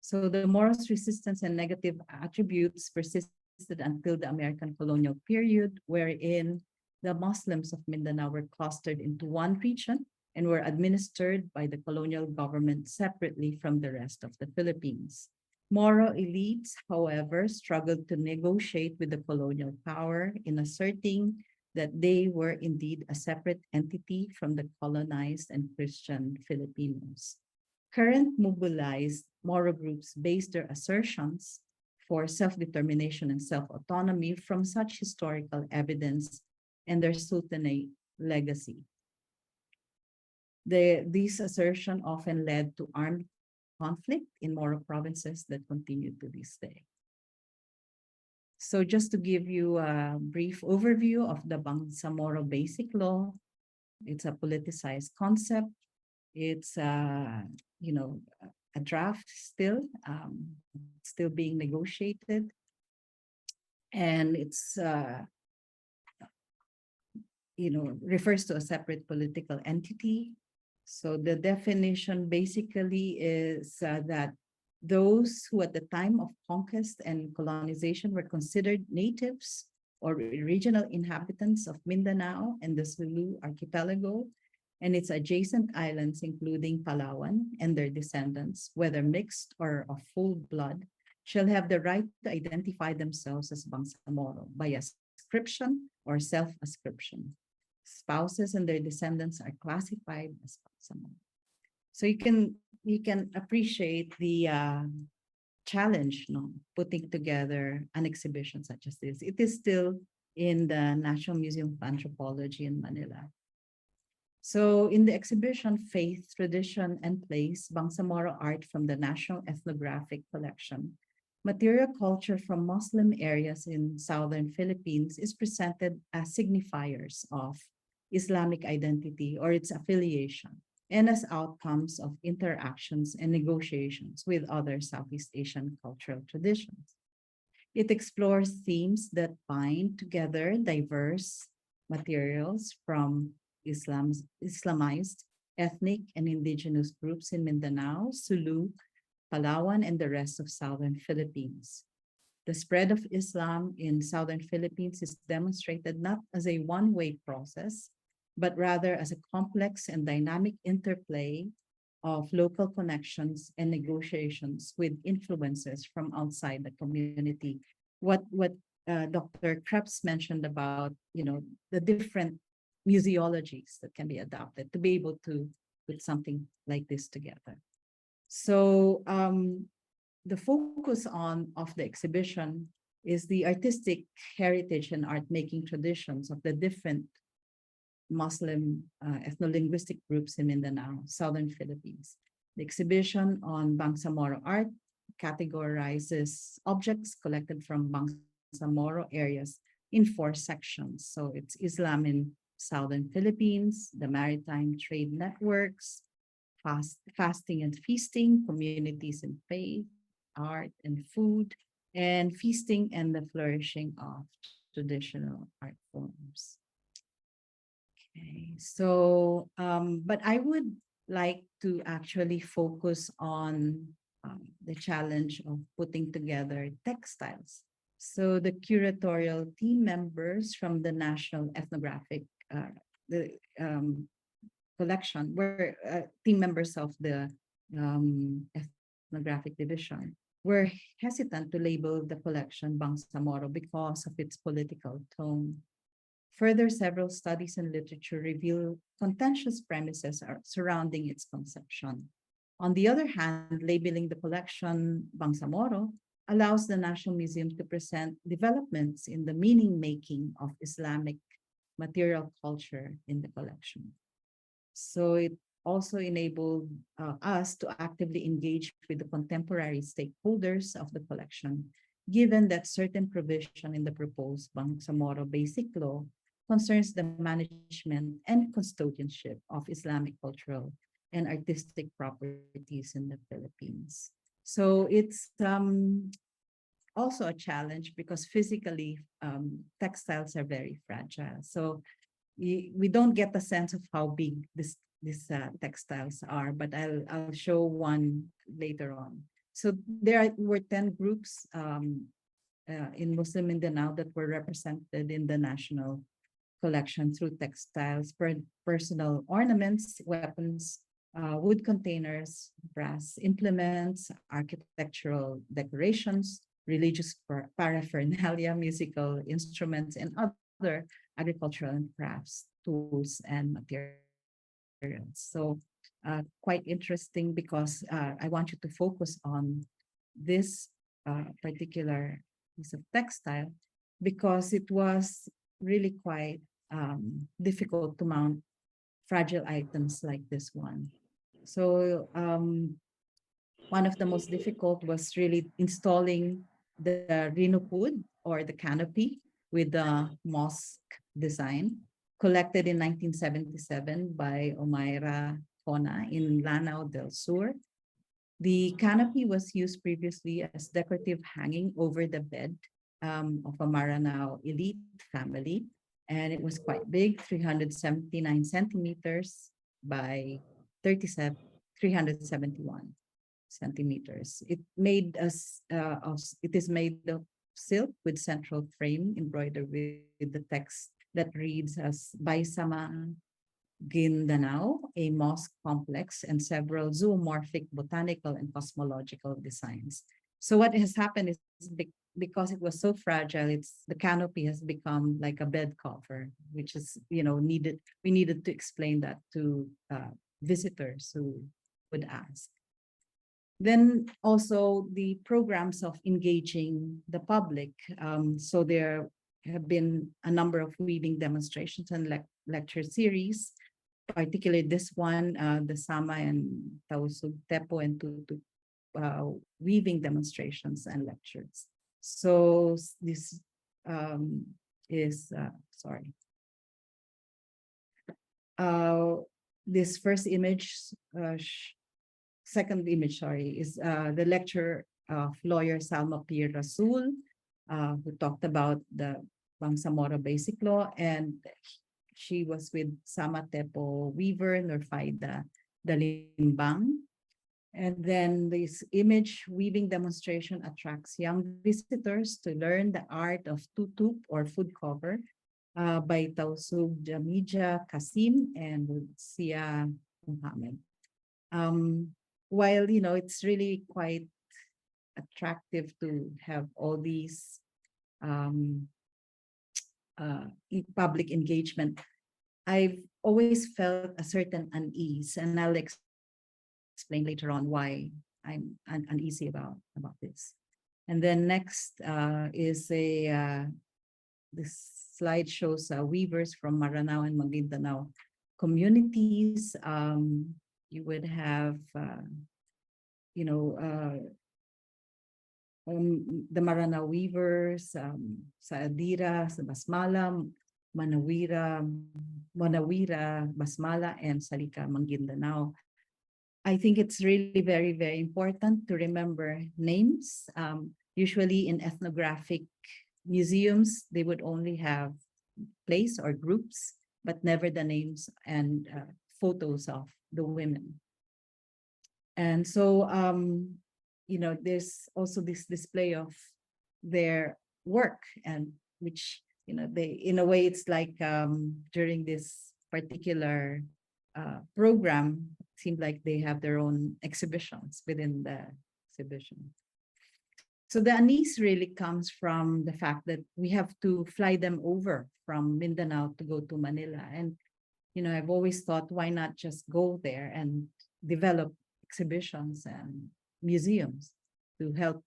So the Moros resistance and negative attributes persisted until the American colonial period, wherein the Muslims of Mindanao were clustered into one region and were administered by the colonial government separately from the rest of the Philippines. Moro elites, however, struggled to negotiate with the colonial power in asserting that they were indeed a separate entity from the colonized and Christian Filipinos. Current mobilized Moro groups based their assertions for self-determination and self-autonomy from such historical evidence and their Sultanate legacy. These assertions often led to armed conflict in Moro provinces that continue to this day. So just to give you a brief overview of the Bangsamoro Basic Law, it's a politicized concept. It's a draft still being negotiated, and it's refers to a separate political entity. So the definition basically is that those who at the time of conquest and colonization were considered natives or regional inhabitants of Mindanao and the Sulu archipelago and its adjacent islands, including Palawan and their descendants, whether mixed or of full blood, shall have the right to identify themselves as Bangsamoro by ascription or self-ascription. Spouses and their descendants are classified as Bangsamoro. So you can appreciate the challenge, no, putting together an exhibition such as this. It is still in the National Museum of Anthropology in Manila. So in the exhibition, Faith, Tradition, and Place, Bangsamoro Art from the National Ethnographic Collection, material culture from Muslim areas in southern Philippines is presented as signifiers of Islamic identity or its affiliation, and as outcomes of interactions and negotiations with other Southeast Asian cultural traditions. It explores themes that bind together diverse materials from Islamized, ethnic, and indigenous groups in Mindanao, Sulu, Palawan, and the rest of southern Philippines. The spread of Islam in southern Philippines is demonstrated not as a one-way process, but rather as a complex and dynamic interplay of local connections and negotiations with influences from outside the community. What Dr. Kreps mentioned about, the different museologies that can be adopted to be able to put something like this together. So the focus of the exhibition is the artistic heritage and art making traditions of the different Muslim ethno-linguistic groups in Mindanao, southern Philippines. The exhibition on Bangsamoro Art categorizes objects collected from Bangsamoro areas in 4 sections. So it's Islam in southern Philippines, the maritime trade networks, fasting and feasting, communities in faith, art and food, and feasting and the flourishing of traditional art forms. Okay, so, but I would like to actually focus on the challenge of putting together textiles. So the curatorial team members from the National Ethnographic collection were team members of the ethnographic division were hesitant to label the collection Bangsamoro because of its political tone. Further, several studies and literature reveal contentious premises surrounding its conception. On the other hand, labeling the collection Bangsamoro allows the National Museum to present developments in the meaning-making of Islamic material culture in the collection. So it also enabled us to actively engage with the contemporary stakeholders of the collection, given that certain provision in the proposed Bangsamoro Basic Law concerns the management and custodianship of Islamic cultural and artistic properties in the Philippines. So it's also a challenge because physically textiles are very fragile. So we don't get a sense of how big these textiles are, but I'll show one later on. So there were 10 groups in Muslim Mindanao that were represented in the national collection through textiles, personal ornaments, weapons, wood containers, brass implements, architectural decorations, religious paraphernalia, musical instruments, and other agricultural and crafts, tools, and materials. So quite interesting because I want you to focus on this particular piece of textile because it was really quite difficult to mount fragile items like this one. So one of the most difficult was really installing the rinupud or the canopy with the mosque design collected in 1977 by Omaira Kona in Lanao del Sur. The canopy was used previously as decorative hanging over the bed of a Maranao elite family. And it was quite big, 379 centimeters by 371 centimeters. It is made of silk with central frame embroidered with the text that reads as Baisama Gindanao, a mosque complex, and several zoomorphic botanical and cosmological designs. So what has happened is because it was so fragile, the canopy has become like a bed cover, which is, we needed to explain that to visitors who would ask. Then also the programs of engaging the public. So there have been a number of weaving demonstrations and lecture series, particularly this one, the Sama and Tausug Tepo and Tutu weaving demonstrations and lectures. So this is, sorry. This first image, second image, sorry, is the lecture of lawyer Salma P. Rasul, who talked about the Bangsamoro Basic Law, and she was with Sama Tepo weaver Nurfaida Dalimbang. And then this image weaving demonstration attracts young visitors to learn the art of tutup or food cover by Tausug Jamija Kasim and Sia Muhammad. While, it's really quite attractive to have all these public engagement, I've always felt a certain unease, and I'll explain later on why I'm uneasy about this. And then next is this slide shows weavers from Maranao and Maguindanao communities. You would have, the Maranao weavers, sa Adira, sa Basmala, Manawira, Basmala, and Salika, Maguindanao. I think it's really very, very important to remember names. Usually in ethnographic museums, they would only have place or groups, but never the names and photos of the women. And so, there's also this display of their work, and which, they, in a way, it's like during this particular program, it seemed like they have their own exhibitions within the exhibition. So the unease really comes from the fact that we have to fly them over from Mindanao to go to Manila. And, I've always thought, why not just go there and develop exhibitions and museums to help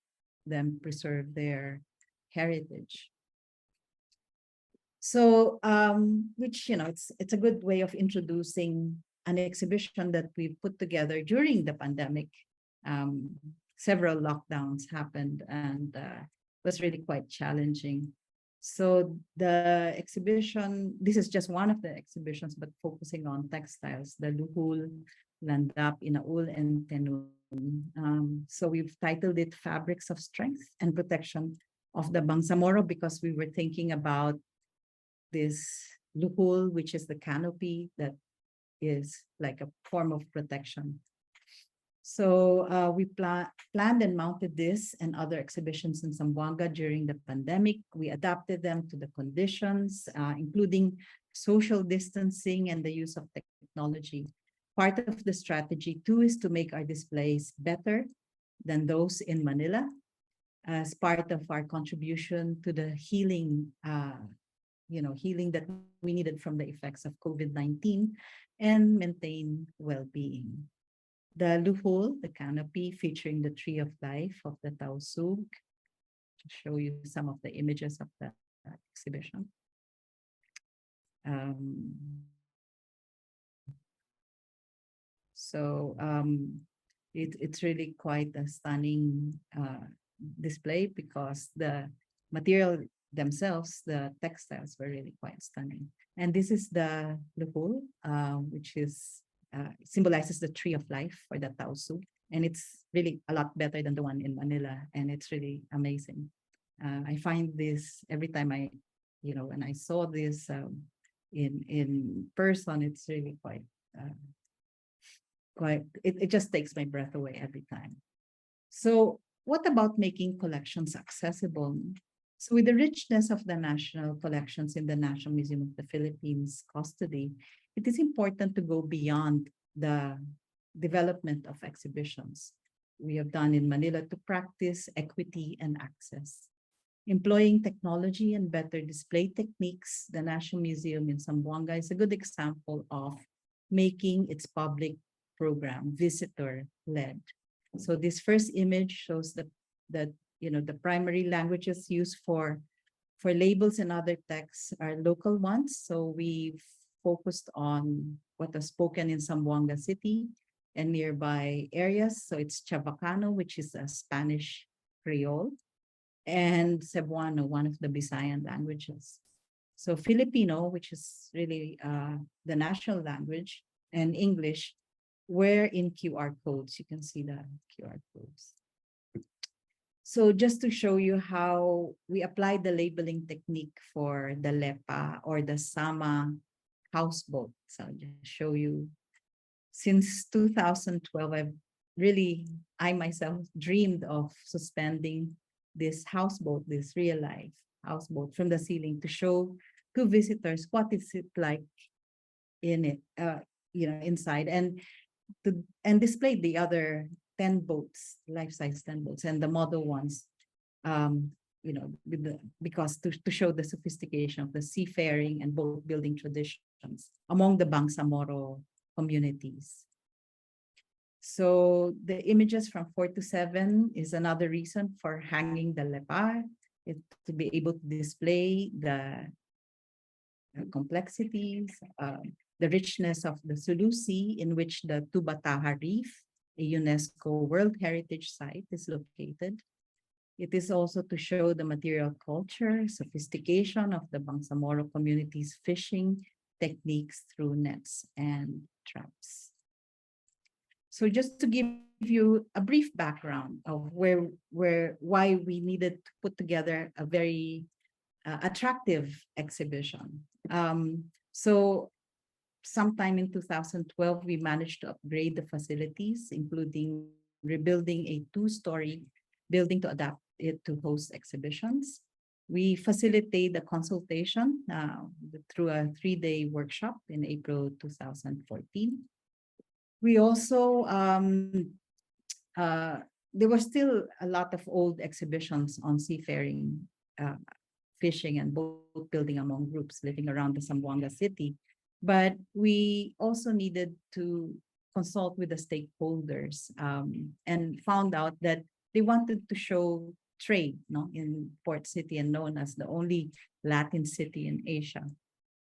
them preserve their heritage. So, which, it's a good way of introducing an exhibition that we put together during the pandemic. Several lockdowns happened, and was really quite challenging. So the exhibition, this is just one of the exhibitions, but focusing on textiles, the Luhul, Landap, Inaul, and Tenun. So we've titled it Fabrics of Strength and Protection of the Bangsamoro, because we were thinking about this Luhul, which is the canopy that is like a form of protection. So we planned and mounted this and other exhibitions in Zamboanga during the pandemic. We adapted them to the conditions, including social distancing and the use of technology. Part of the strategy too is to make our displays better than those in Manila, as part of our contribution to the healing, healing that we needed from the effects of COVID-19 and maintain well-being. The Luhul, the canopy featuring the tree of life of the Tausug, to show you some of the images of the exhibition. It's really quite a stunning display, because the material themselves, the textiles, were really quite stunning. And this is the Luhul, which is symbolizes the tree of life for the Tausug, and it's really a lot better than the one in Manila, and it's really amazing. I find this every time when I saw this in person, it's really quite it just takes my breath away every time. So what about making collections accessible? So with the richness of the national collections in the National Museum of the Philippines custody, it is important to go beyond the development of exhibitions we have done in Manila to practice equity and access. Employing technology and better display techniques, the National Museum in Zamboanga is a good example of making its public program visitor-led. So this first image shows that the primary languages used for labels and other texts are local ones. So we've focused on what was spoken in Zamboanga City and nearby areas. So it's Chavacano, which is a Spanish Creole, and Cebuano, one of the Visayan languages. So Filipino, which is really the national language, and English were in QR codes. You can see the QR codes. So just to show you how we applied the labeling technique for the Lepa or the Sama houseboat. So I'll just show you. Since 2012, I myself dreamed of suspending this houseboat, this real life houseboat from the ceiling to show to visitors what is it like in it, inside, and display the other 10 boats, life-size 10 boats, and the model ones, because to show the sophistication of the seafaring and boat building traditions among the Bangsamoro communities. So the images from 4 to 7 is another reason for hanging the lepa, to be able to display the complexities, the richness of the Sulu Sea, in which the Tubataha Reef, a UNESCO World Heritage Site, is located. It is also to show the material culture, sophistication of the Bangsamoro community's fishing techniques through nets and traps. So just to give you a brief background of why we needed to put together a very attractive exhibition. So sometime in 2012, we managed to upgrade the facilities, including rebuilding a 2-story building to adapt it to host exhibitions. We facilitate the consultation through a 3-day workshop in April 2014. We also, there were still a lot of old exhibitions on seafaring, fishing, and boat building among groups living around the Zamboanga city. But we also needed to consult with the stakeholders and found out that they wanted to show trade in Port City, and known as the only Latin city in Asia.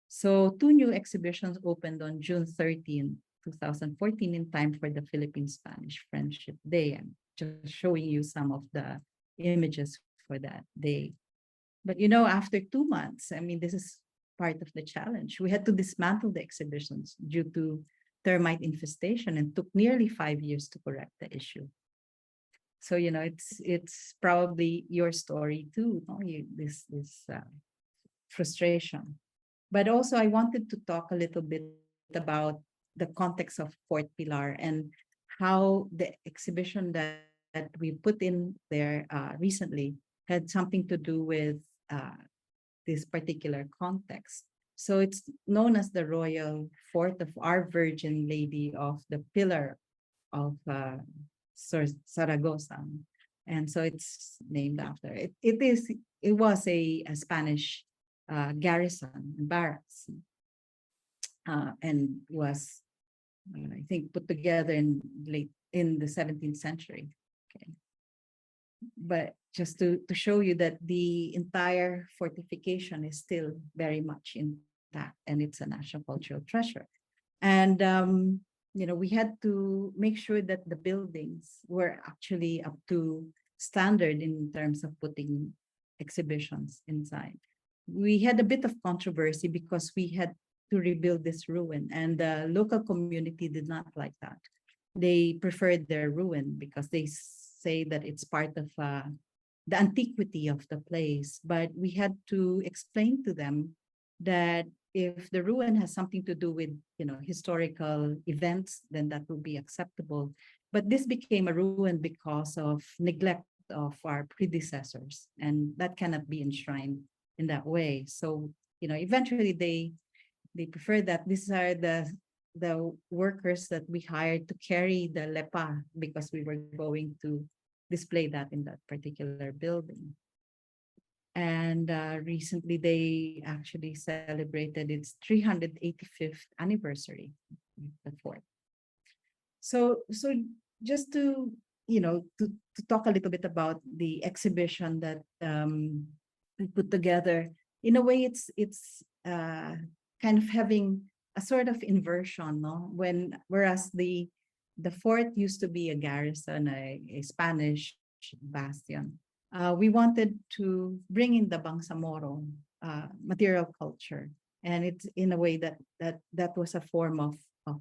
So 2 new exhibitions opened on June 13, 2014, in time for the Philippine-Spanish Friendship Day. I'm just showing you some of the images for that day. But after 2 months, this is part of the challenge. We had to dismantle the exhibitions due to termite infestation, and took nearly 5 years to correct the issue. So it's probably your story too, this frustration. But also I wanted to talk a little bit about the context of Port Pilar and how the exhibition that we put in there recently had something to do with this particular context. So it's known as the Royal Fort of Our Virgin Lady of the Pillar of Saragossa, and so it's named after it. It was a Spanish garrison barracks, and was I think put together in the 17th century. Okay, but just to show you that the entire fortification is still very much intact, and it's a national cultural treasure. And we had to make sure that the buildings were actually up to standard in terms of putting exhibitions inside. We had a bit of controversy because we had to rebuild this ruin, and the local community did not like that. They preferred their ruin because they say that it's part of the antiquity of the place. But we had to explain to them that if the ruin has something to do with historical events, then that will be acceptable. But this became a ruin because of neglect of our predecessors, and that cannot be enshrined in that way. So eventually they prefer that these are the workers that we hired to carry the lepa, because we were going to display that in that particular building. And recently they actually celebrated its 385th anniversary, the fort. So just to to talk a little bit about the exhibition that we put together. In a way, it's kind of having a sort of inversion, no? Whereas the fort used to be a garrison, a Spanish bastion. We wanted to bring in the Bangsamoro material culture, and it's in a way that was a form of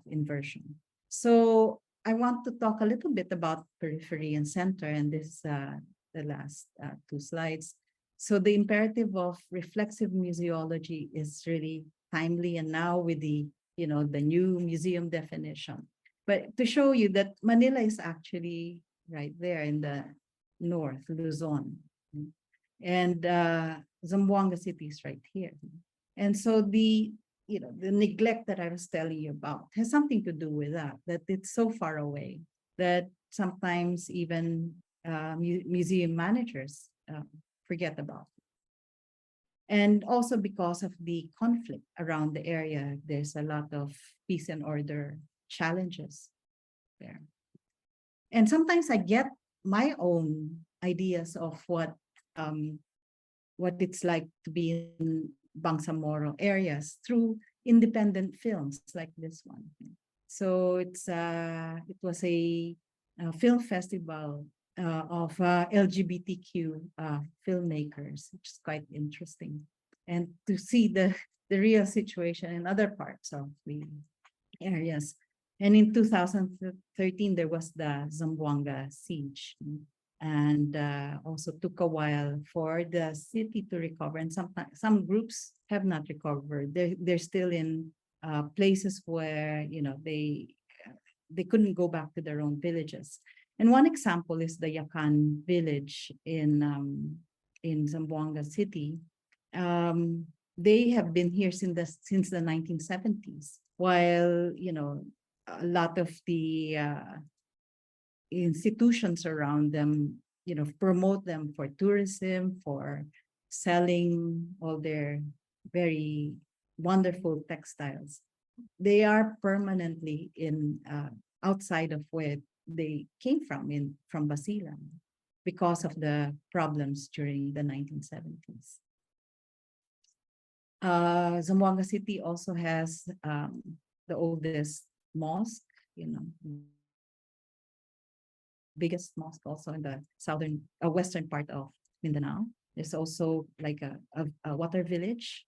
inversion. So I want to talk a little bit about periphery and center, and this is the last two slides. So the imperative of reflexive museology is really timely, and now with the new museum definition. But to show you that Manila is actually right there in the north, Luzon, and Zamboanga City is right here. And so the neglect that I was telling you about has something to do with that it's so far away that sometimes even museum managers forget about it. And also because of the conflict around the area, there's a lot of peace and order challenges there. And sometimes I get my own ideas of what it's like to be in Bangsamoro areas through independent films like this one. So it was a film festival of LGBTQ filmmakers, which is quite interesting. And to see the real situation in other parts of the areas. And in 2013, there was the Zamboanga siege. And also took a while for the city to recover. And some groups have not recovered. They're still in places where they couldn't go back to their own villages. And one example is the Yakan village in Zamboanga City. They have been here since the 1970s, while a lot of the institutions around them, promote them for tourism, for selling all their very wonderful textiles. They are permanently in outside of where they came from Basir, because of the problems during the 1970s. Zamboanga City also has the oldest mosque, biggest mosque also in the western part of Mindanao. There's also like a water village.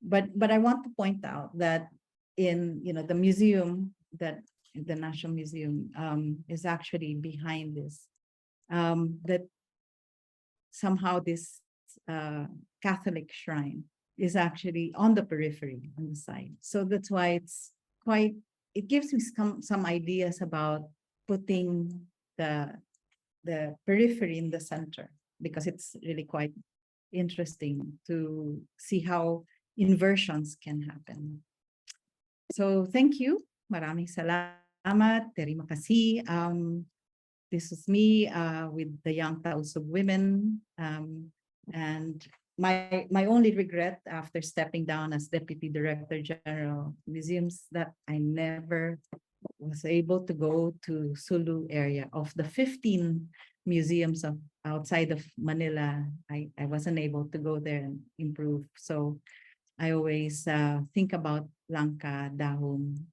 But I want to point out that in the museum, that the National Museum is actually behind this, that somehow this Catholic shrine is actually on the periphery, on the side. So that's why it gives me some ideas about putting the periphery in the center, because it's really quite interesting to see how inversions can happen. So thank you. Maraming salamat. Terima kasih. This is me with the Young Tausug Women. And my only regret after stepping down as Deputy Director General Museums, that I never was able to go to Sulu area. Of the 15 museums outside of Manila, I wasn't able to go there and improve. So I always think about Langka Dahum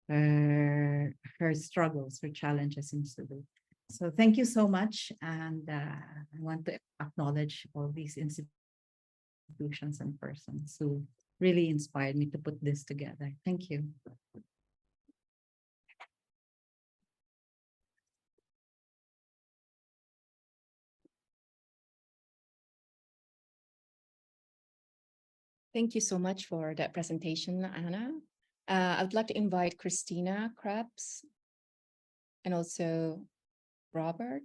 and her struggles, her challenges in Sulu. So thank you so much. And I want to acknowledge all these institutions and persons who really inspired me to put this together. Thank you. Thank you so much for that presentation, Anna. I would like to invite Christina Kreps and also Robert.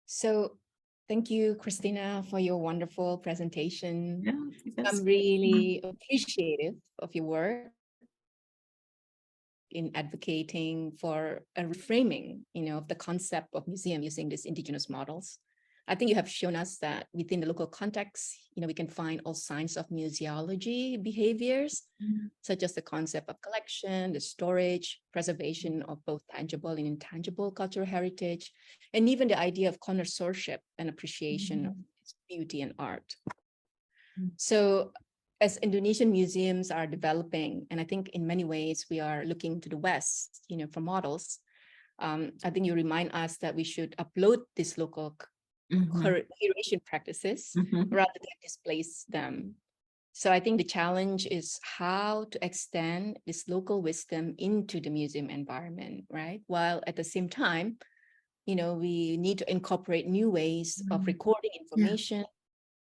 So thank you, Christina, for your wonderful presentation. I'm really appreciative of your work in advocating for a reframing, of the concept of museum using these indigenous models. I think you have shown us that within the local context, we can find all signs of museology behaviors, such as the concept of collection, the storage, preservation of both tangible and intangible cultural heritage, and even the idea of connoisseurship and appreciation of beauty and art. So as Indonesian museums are developing, and I think in many ways we are looking to the West, for models, I think you remind us that we should upload these local curation practices rather than displace them. So I think the challenge is how to extend this local wisdom into the museum environment, right? While at the same time, we need to incorporate new ways of recording information,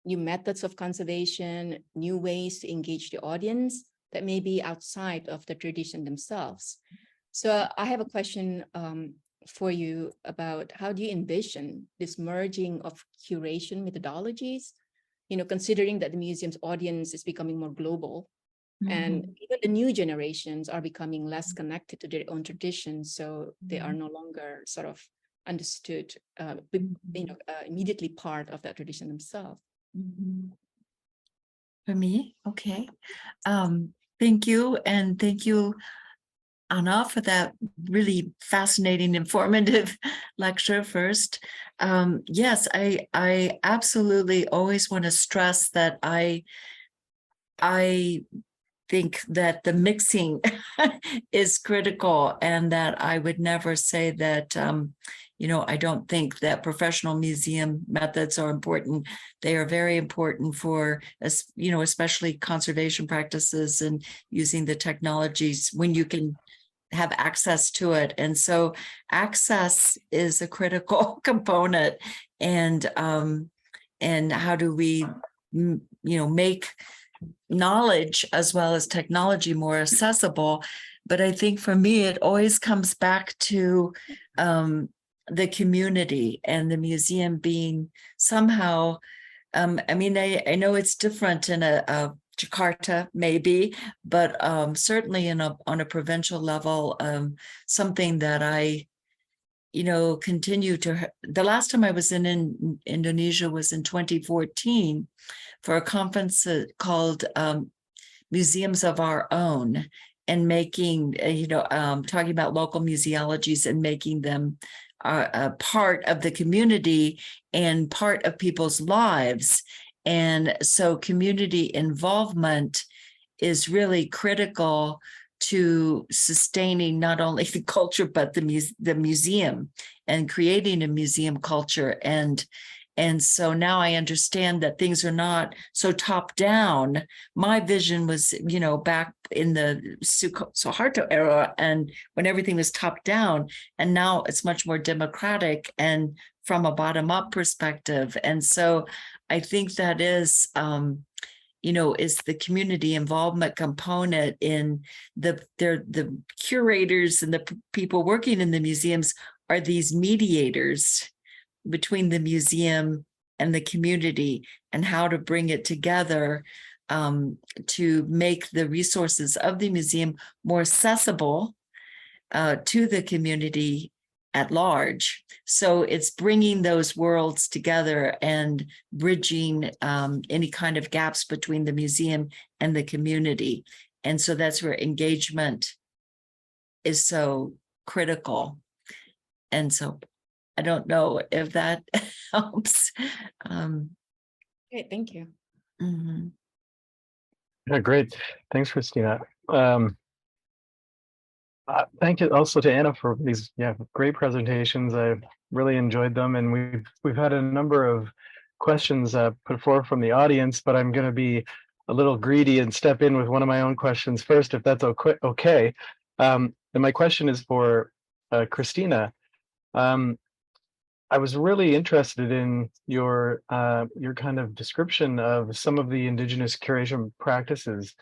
new methods of conservation, new ways to engage the audience that may be outside of the tradition themselves. So I have a question for you about how do you envision this merging of curation methodologies, considering that the museum's audience is becoming more global and even the new generations are becoming less connected to their own traditions, so they are no longer sort of understood, immediately part of that tradition themselves. For me, okay. Thank you, and thank you, Anna, for that really fascinating, informative lecture first. Yes, I absolutely always want to stress that I think that the mixing is critical, and that I would never say that, I don't think that professional museum methods are important. They are very important for, especially conservation practices and using the technologies when you can have access to it. And so access is a critical component. And how do we, make knowledge as well as technology more accessible? But I think for me, it always comes back to the community and the museum being somehow, I know it's different in a Jakarta, maybe, but certainly on a provincial level, something that I, continue to. The last time I was in Indonesia was in 2014 for a conference called Museums of Our Own, and making, talking about local museologies and making them a part of the community and part of people's lives. And so community involvement is really critical to sustaining not only the culture, but the museum and creating a museum culture. And so now I understand that things are not so top down. My vision was, back in the Suharto era, and when everything was top down, and now it's much more democratic and from a bottom up perspective. And so I think that is, is the community involvement component in the curators and the people working in the museums are these mediators between the museum and the community, and how to bring it together to make the resources of the museum more accessible to the community at large. So it's bringing those worlds together and bridging any kind of gaps between the museum and the community. And so that's where engagement is so critical. And so I don't know if that helps. Great, thank you. Yeah, great. Thanks, Christina. Thank you also to Anna for these great presentations. I really enjoyed them, and we've had a number of questions put forward from the audience, but I'm going to be a little greedy and step in with one of my own questions first, if that's okay. And my question is for Christina. I was really interested in your kind of description of some of the Indigenous curation practices,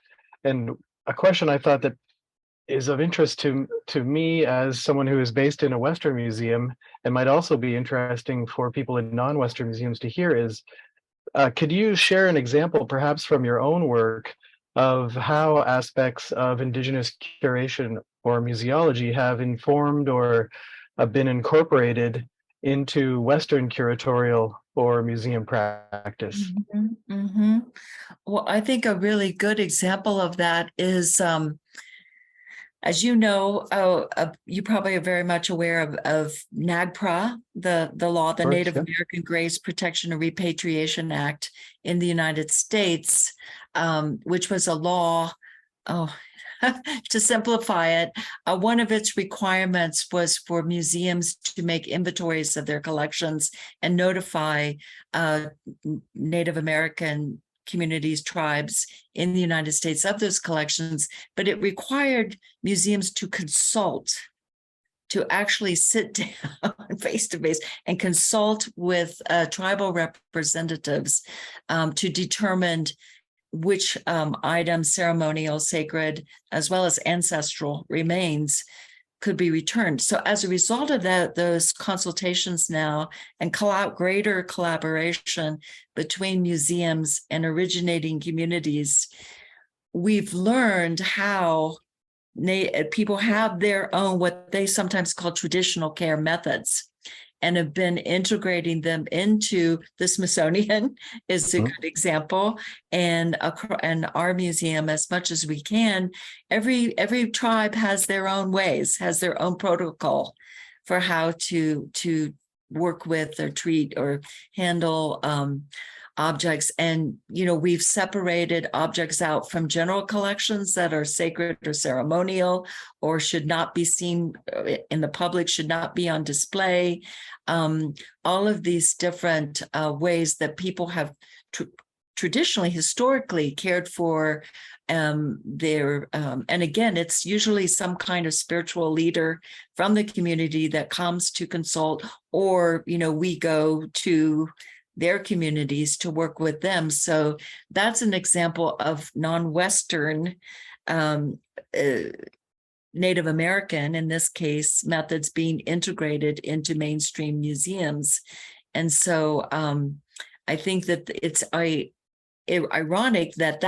and a question I thought that is of interest to me as someone who is based in a Western museum, and might also be interesting for people in non-Western museums to hear, is could you share an example, perhaps from your own work, of how aspects of Indigenous curation or museology have informed or been incorporated into Western curatorial or museum practice? Mhm, mhm. Well, I think a really good example of that is, as you know, you probably are very much aware of NAGPRA, the law, the Of course, Native yeah. American Grace Protection and Repatriation Act in the United States, which was a law. Oh, to simplify it, one of its requirements was for museums to make inventories of their collections and notify Native American communities, tribes in the United States of those collections, but it required museums to consult, to actually sit down face to face and consult with tribal representatives to determine which items, ceremonial, sacred, as well as ancestral remains could be returned. So as a result of that, those consultations now and greater collaboration between museums and originating communities, we've learned how people have their own, what they sometimes call traditional care methods, and have been integrating them into the Smithsonian is a good example, and our museum as much as we can. Every tribe has their own ways, has their own protocol for how to work with or treat or handle objects. And, we've separated objects out from general collections that are sacred or ceremonial or should not be seen in the public, should not be on display. All of these different ways that people have traditionally, historically cared for their, and again, it's usually some kind of spiritual leader from the community that comes to consult, or, we go to their communities to work with them. So that's an example of non-Western Native American, in this case, methods being integrated into mainstream museums. And so I think that it's ironic that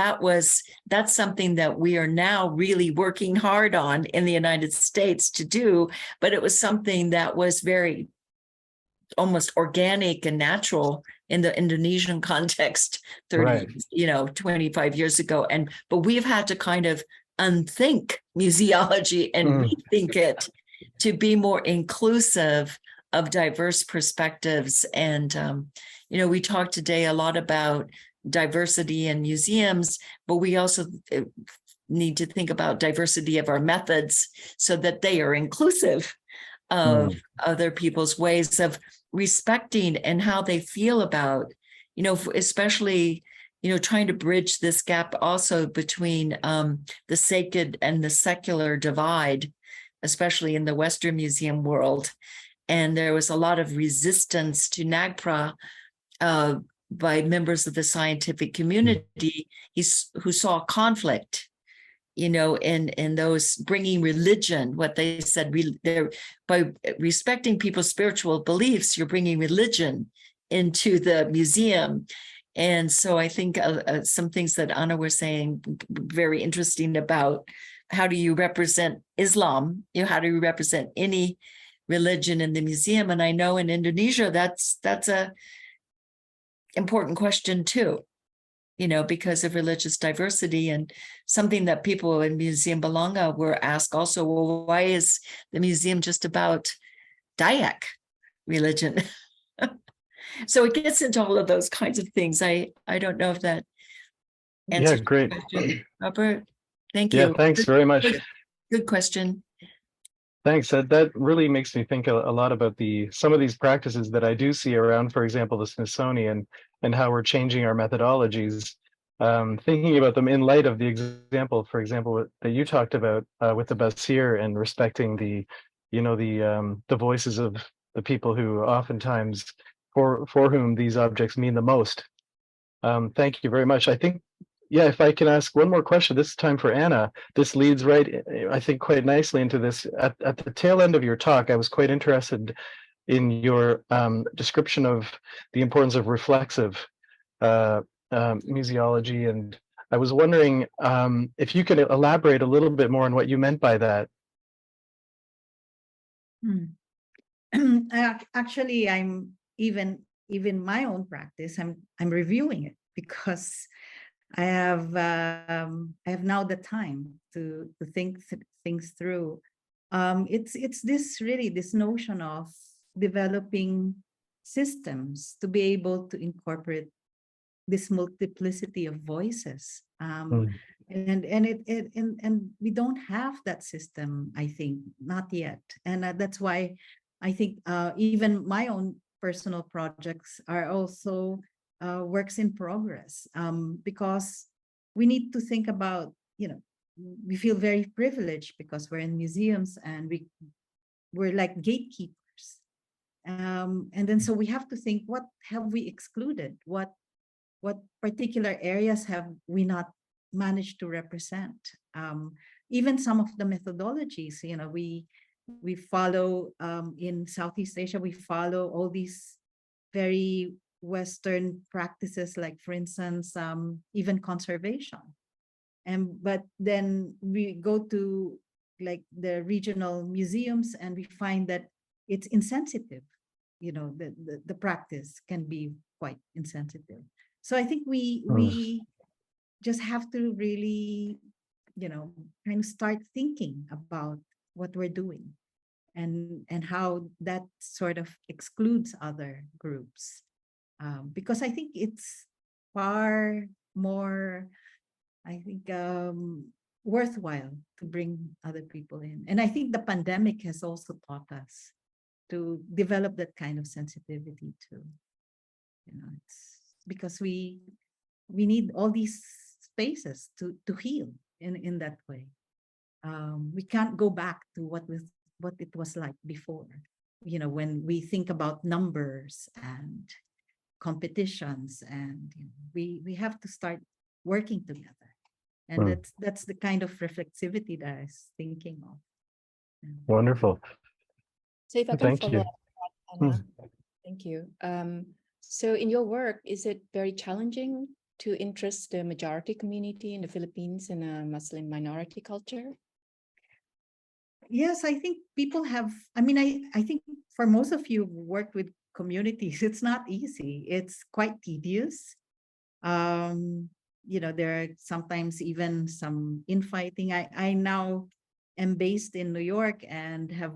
that's something that we are now really working hard on in the United States to do, but it was something that was very almost organic and natural in the Indonesian context 25 years ago. But we've had to kind of unthink museology and rethink it to be more inclusive of diverse perspectives. And, we talked today a lot about diversity in museums, but we also need to think about diversity of our methods so that they are inclusive of other people's ways of respecting and how they feel about, especially, trying to bridge this gap also between the sacred and the secular divide, especially in the Western museum world. And there was a lot of resistance to NAGPRA by members of the scientific community who saw conflict, in those bringing religion, what they said, by respecting people's spiritual beliefs, you're bringing religion into the museum. And so I think some things that Anna was saying, very interesting about how do you represent Islam, how do you represent any religion in the museum? And I know in Indonesia, that's a important question too. Because of religious diversity, and something that people in Museum Belanga were asked also, well, why is the museum just about Dayak religion? So it gets into all of those kinds of things. I don't know if that answers great. your question, Robert. Thank you. Yeah, thanks very much. Good question. Thanks. That really makes me think a lot about some of these practices that I do see around, for example, the Smithsonian, and how we're changing our methodologies, thinking about them in light of the example, for example, that you talked about with the Basir, and respecting the voices of the people who oftentimes for whom these objects mean the most. Thank you very much. I think, if I can ask one more question, this time for Anna. This leads right, I think, quite nicely into this. At the tail end of your talk, I was quite interested in your description of the importance of reflexive museology, and I was wondering if you could elaborate a little bit more on what you meant by that. Actually, I'm even my own practice. I'm reviewing it because I have now the time to think things through. It's this really this notion of developing systems to be able to incorporate this multiplicity of voices. Mm. And we don't have that system, I think, not yet. And that's why I think even my own personal projects are also works in progress, because we need to think about, we feel very privileged because we're in museums and we're like gatekeepers. And then so we have to think, what have we excluded? What particular areas have we not managed to represent? Even some of the methodologies, we follow in Southeast Asia, we follow all these very Western practices, like for instance, even conservation. But then we go to like the regional museums and we find that it's insensitive. The practice can be quite insensitive. So I think we just have to really, kind of start thinking about what we're doing and how that sort of excludes other groups. Because I think it's far more, I think, worthwhile to bring other people in. And I think the pandemic has also taught us to develop that kind of sensitivity too. It's because we need all these spaces to heal in that way. We can't go back to what it was like before. When we think about numbers and competitions, and we have to start working together. And Mm. that's the kind of reflexivity that I was thinking of. Wonderful. So if I can Thank follow you. up, Anna, thank you. So in your work, is it very challenging to interest the majority community in the Philippines in a Muslim minority culture? Yes, I think people have, I think for most of you who work with communities, it's not easy. It's quite tedious. There are sometimes even some infighting. I now am based in New York and have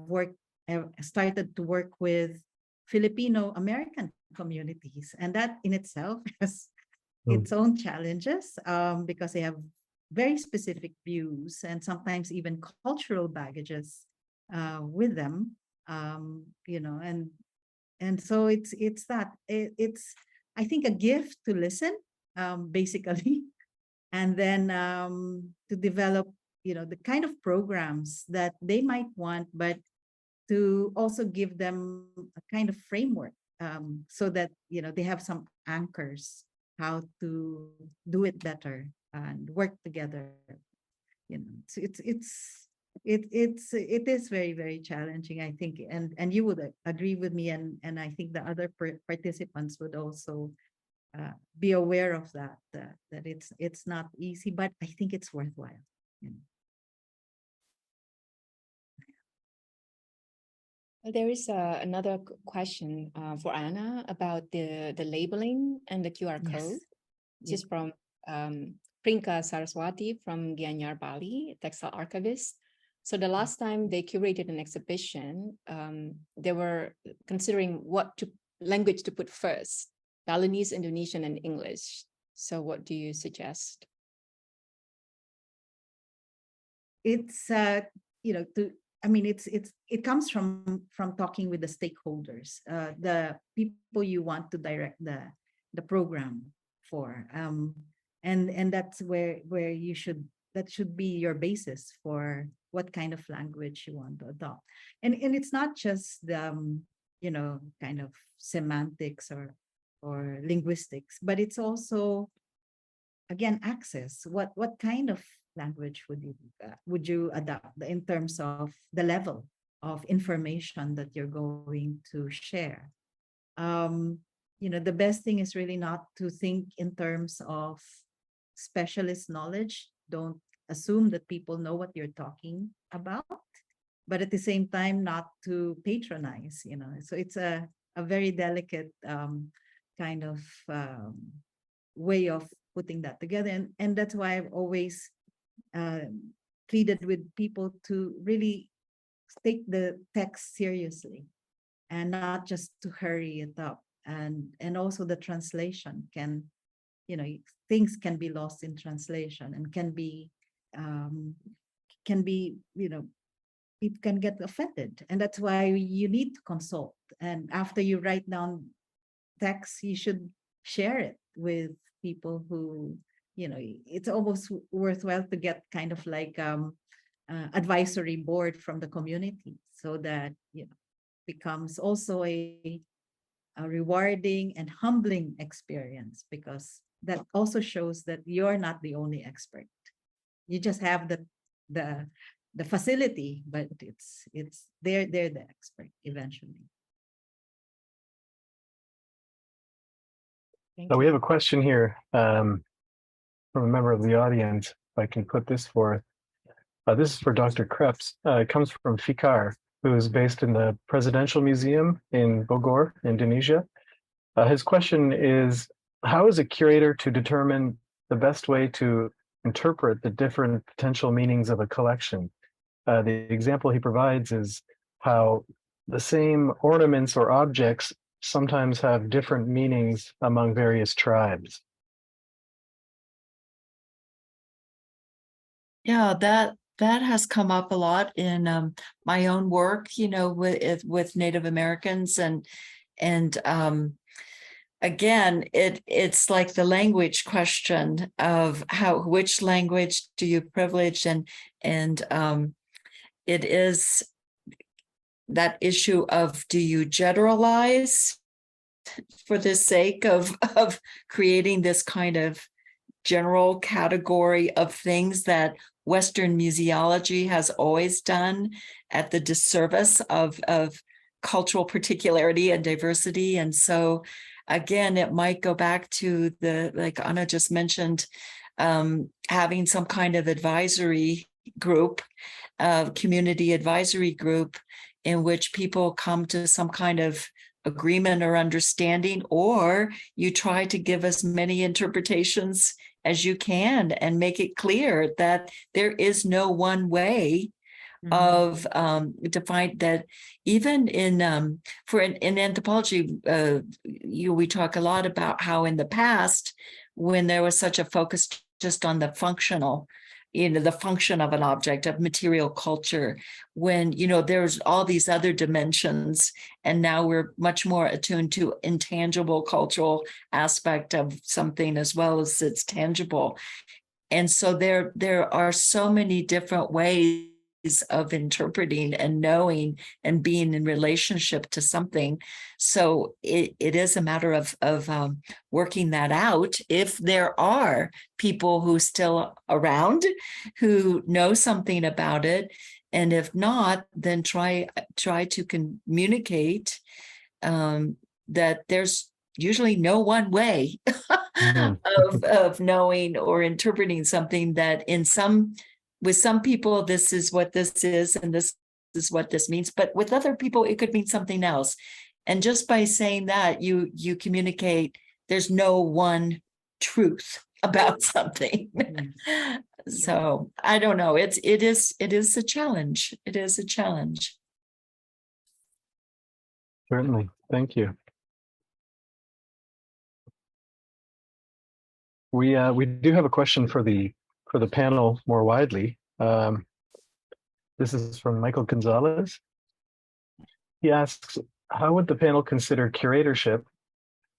started to work with Filipino American communities. And that in itself has its own challenges, because they have very specific views and sometimes even cultural baggages with them. And so it's I think, a gift to listen, basically, and then to develop the kind of programs that they might want, but to also give them a kind of framework, so that they have some anchors how to do it better and work together. So it is very, very challenging, I think, and you would agree with me, and I think the other participants would also be aware of that it's not easy, but I think it's worthwhile. There is another question for Anna about the labeling and the QR code. This is from Prinka Saraswati from Gianyar, Bali, textile archivist. So the last time they curated an exhibition, they were considering what language to put first: Balinese, Indonesian, and English. So what do you suggest? It's it comes from talking with the stakeholders, the people you want to direct the program for, and that's where that should be your basis for what kind of language you want to adopt. And it's not just the kind of semantics or linguistics, but it's also, again, access. What kind of language would you adopt in terms of the level of information that you're going to share? The best thing is really not to think in terms of specialist knowledge. Don't assume that people know what you're talking about. but at the same time not to patronize, so it's a very delicate kind of way of putting that together, and that's why I've always pleaded with people to really take the text seriously and not just to hurry it up, and also the translation can, things can be lost in translation and can be people can get offended, and that's why you need to consult, and after you write down text you should share it with people who, it's almost worthwhile to get kind of like advisory board from the community, so that becomes also a rewarding and humbling experience, because that also shows that you're not the only expert. You just have the facility, but it's they're the expert eventually. So we have a question here from a member of the audience. If I can put this forth. This is for Dr. Kreps. It comes from Fikar, who is based in the Presidential Museum in Bogor, Indonesia. His question is, how is a curator to determine the best way to interpret the different potential meanings of a collection? The example he provides is how the same ornaments or objects sometimes have different meanings among various tribes. Yeah, that has come up a lot in my own work, with Native Americans, and again, it's like the language question of which language do you privilege, and it is that issue of, do you generalize for the sake of creating this kind of general category of things that Western museology has always done at the disservice of cultural particularity and diversity. And so again, it might go back to like Anna just mentioned, having some kind of advisory group, community advisory group, in which people come to some kind of agreement or understanding, or you try to give as many interpretations as you can and make it clear that there is no one way of define that. Even in anthropology, we talk a lot about how in the past, when there was such a focus just on the functional, the function of an object, of material culture, when there's all these other dimensions, and now we're much more attuned to intangible cultural aspect of something as well as its tangible. And so there are so many different ways of interpreting and knowing and being in relationship to something. So it is a matter of working that out. If there are people who still around who know something about it, and if not, then try to communicate that there's usually no one way of knowing or interpreting something, that with some people, this is what this is, and this is what this means. But with other people, it could mean something else. And just by saying that, you communicate there's no one truth about something. So I don't know. It is a challenge. It is a challenge. Certainly. Thank you. We do have a question for the panel more widely. This is from Michael Gonzalez. He asks, how would the panel consider curatorship,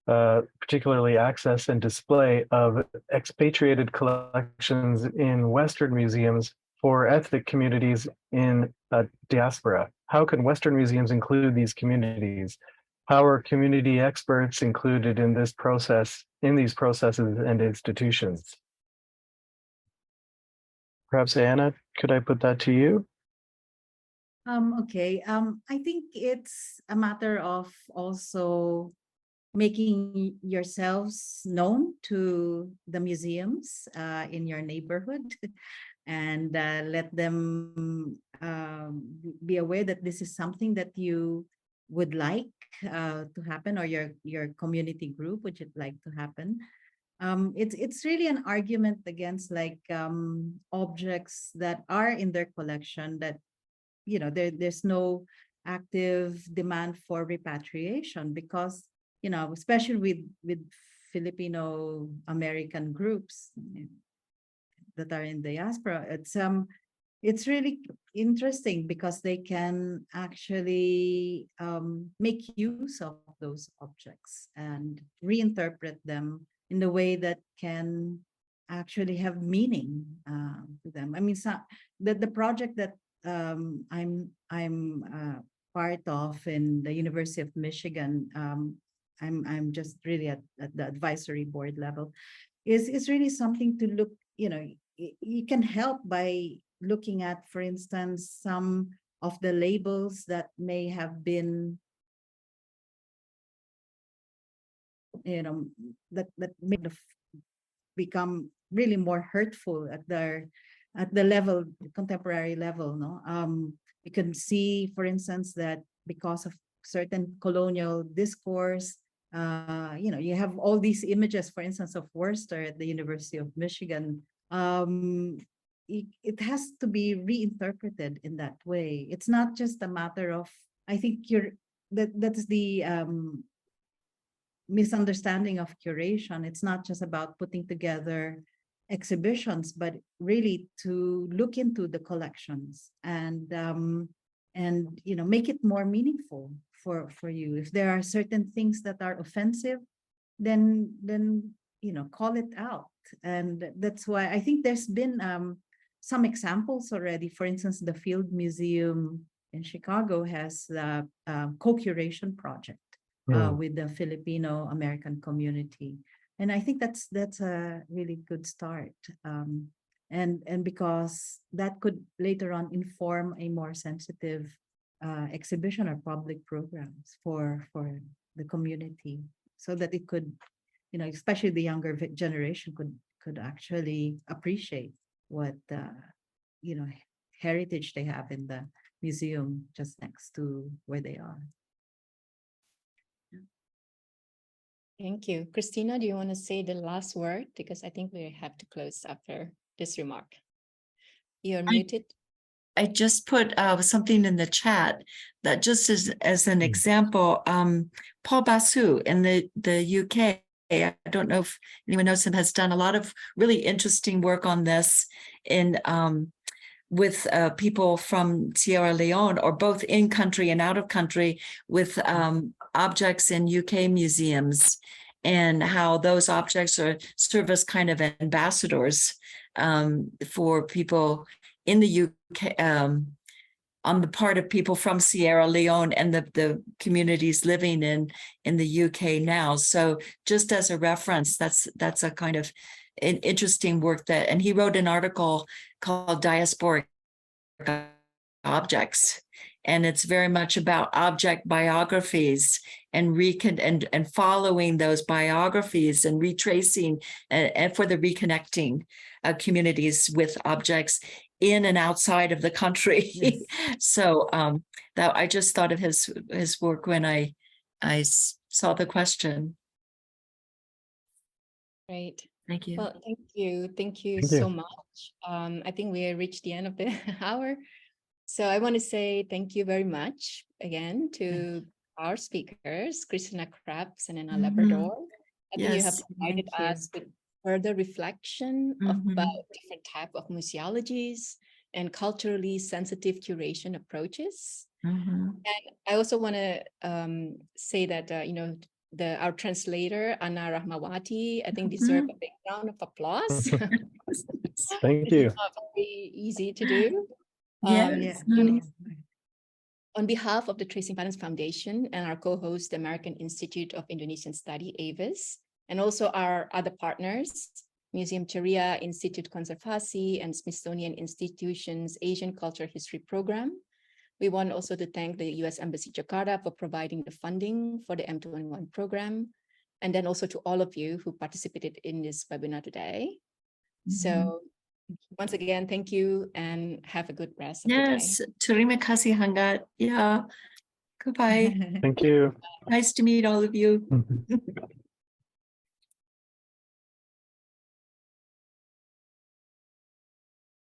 particularly access and display of expatriated collections in Western museums for ethnic communities in diaspora? How can Western museums include these communities? How are community experts included in this process, in these processes and institutions? Perhaps Anna, could I put that to you? Okay. I think it's a matter of also making yourselves known to the museums in your neighborhood. and let them be aware that this is something that you would like to happen, or your community group would like to happen. It's really an argument against like objects that are in their collection that, you know, there's no active demand for repatriation, because, you know, especially with Filipino American groups that are in diaspora, it's really interesting because they can actually make use of those objects and reinterpret them in the way that can actually have meaning to them. I mean, the project that I'm part of in the University of Michigan, I'm just really at the advisory board level, is really something to look, you know, you can help by looking at, for instance, some of the labels that may have been, you know, that made become really more hurtful at the level, contemporary level. No, you can see, for instance, that because of certain colonial discourse, you know, you have all these images, for instance, of Worcester at the University of Michigan. It has to be reinterpreted in that way. It's not just a matter of, I think that's the misunderstanding of curation. It's not just about putting together exhibitions, but really to look into the collections and you know, make it more meaningful for you. If there are certain things that are offensive, then you know, call it out. And that's why I think there's been some examples already. For instance, the Field Museum in Chicago has the co-curation project with the Filipino American community. And I think that's a really good start. And because that could later on inform a more sensitive exhibition or public programs for the community, so that it could, you know, especially the younger generation could actually appreciate what you know, heritage they have in the museum just next to where they are. Thank you. Christina, do you want to say the last word? Because I think we have to close after this remark. You're muted. I just put something in the chat that just as an example, Paul Basir in the UK, I don't know if anyone knows him, has done a lot of really interesting work on this in with people from Sierra Leone, or both in country and out of country, with objects in UK museums, and how those objects serve as kind of ambassadors for people in the UK, on the part of people from Sierra Leone and the communities living in the UK now. So just as a reference, that's a kind of an interesting work that, and he wrote an article called Diasporic Objects, and it's very much about object biographies and and following those biographies and retracing and for the reconnecting communities with objects in and outside of the country. Yes. So that I just thought of his work when I saw the question. Great. Thank you. Well, thank you so much. I think we reached the end of the hour. So I want to say thank you very much again to our speakers, Christina Kreps and Anna Labrador. I think you have provided us with further reflection about different type of museologies and culturally sensitive curation approaches. And I also want to say that, you know, our translator, Anna Rahmawati, I think deserve a big round of applause. Thank you. It's not very easy to do. On behalf of the Tracing Patterns Foundation and our co-host, the American Institute of Indonesian Study, AVIS, and also our other partners, Museum Ceria, Institute Konservasi, and Smithsonian Institution's Asian Culture History Program. We want also to thank the U.S. Embassy Jakarta for providing the funding for the M21 program, and then also to all of you who participated in this webinar today. So Once again, thank you and have a good rest of the day. Yes, terima kasih hangat. Yeah. Goodbye. Thank you. Nice to meet all of you. Mhm.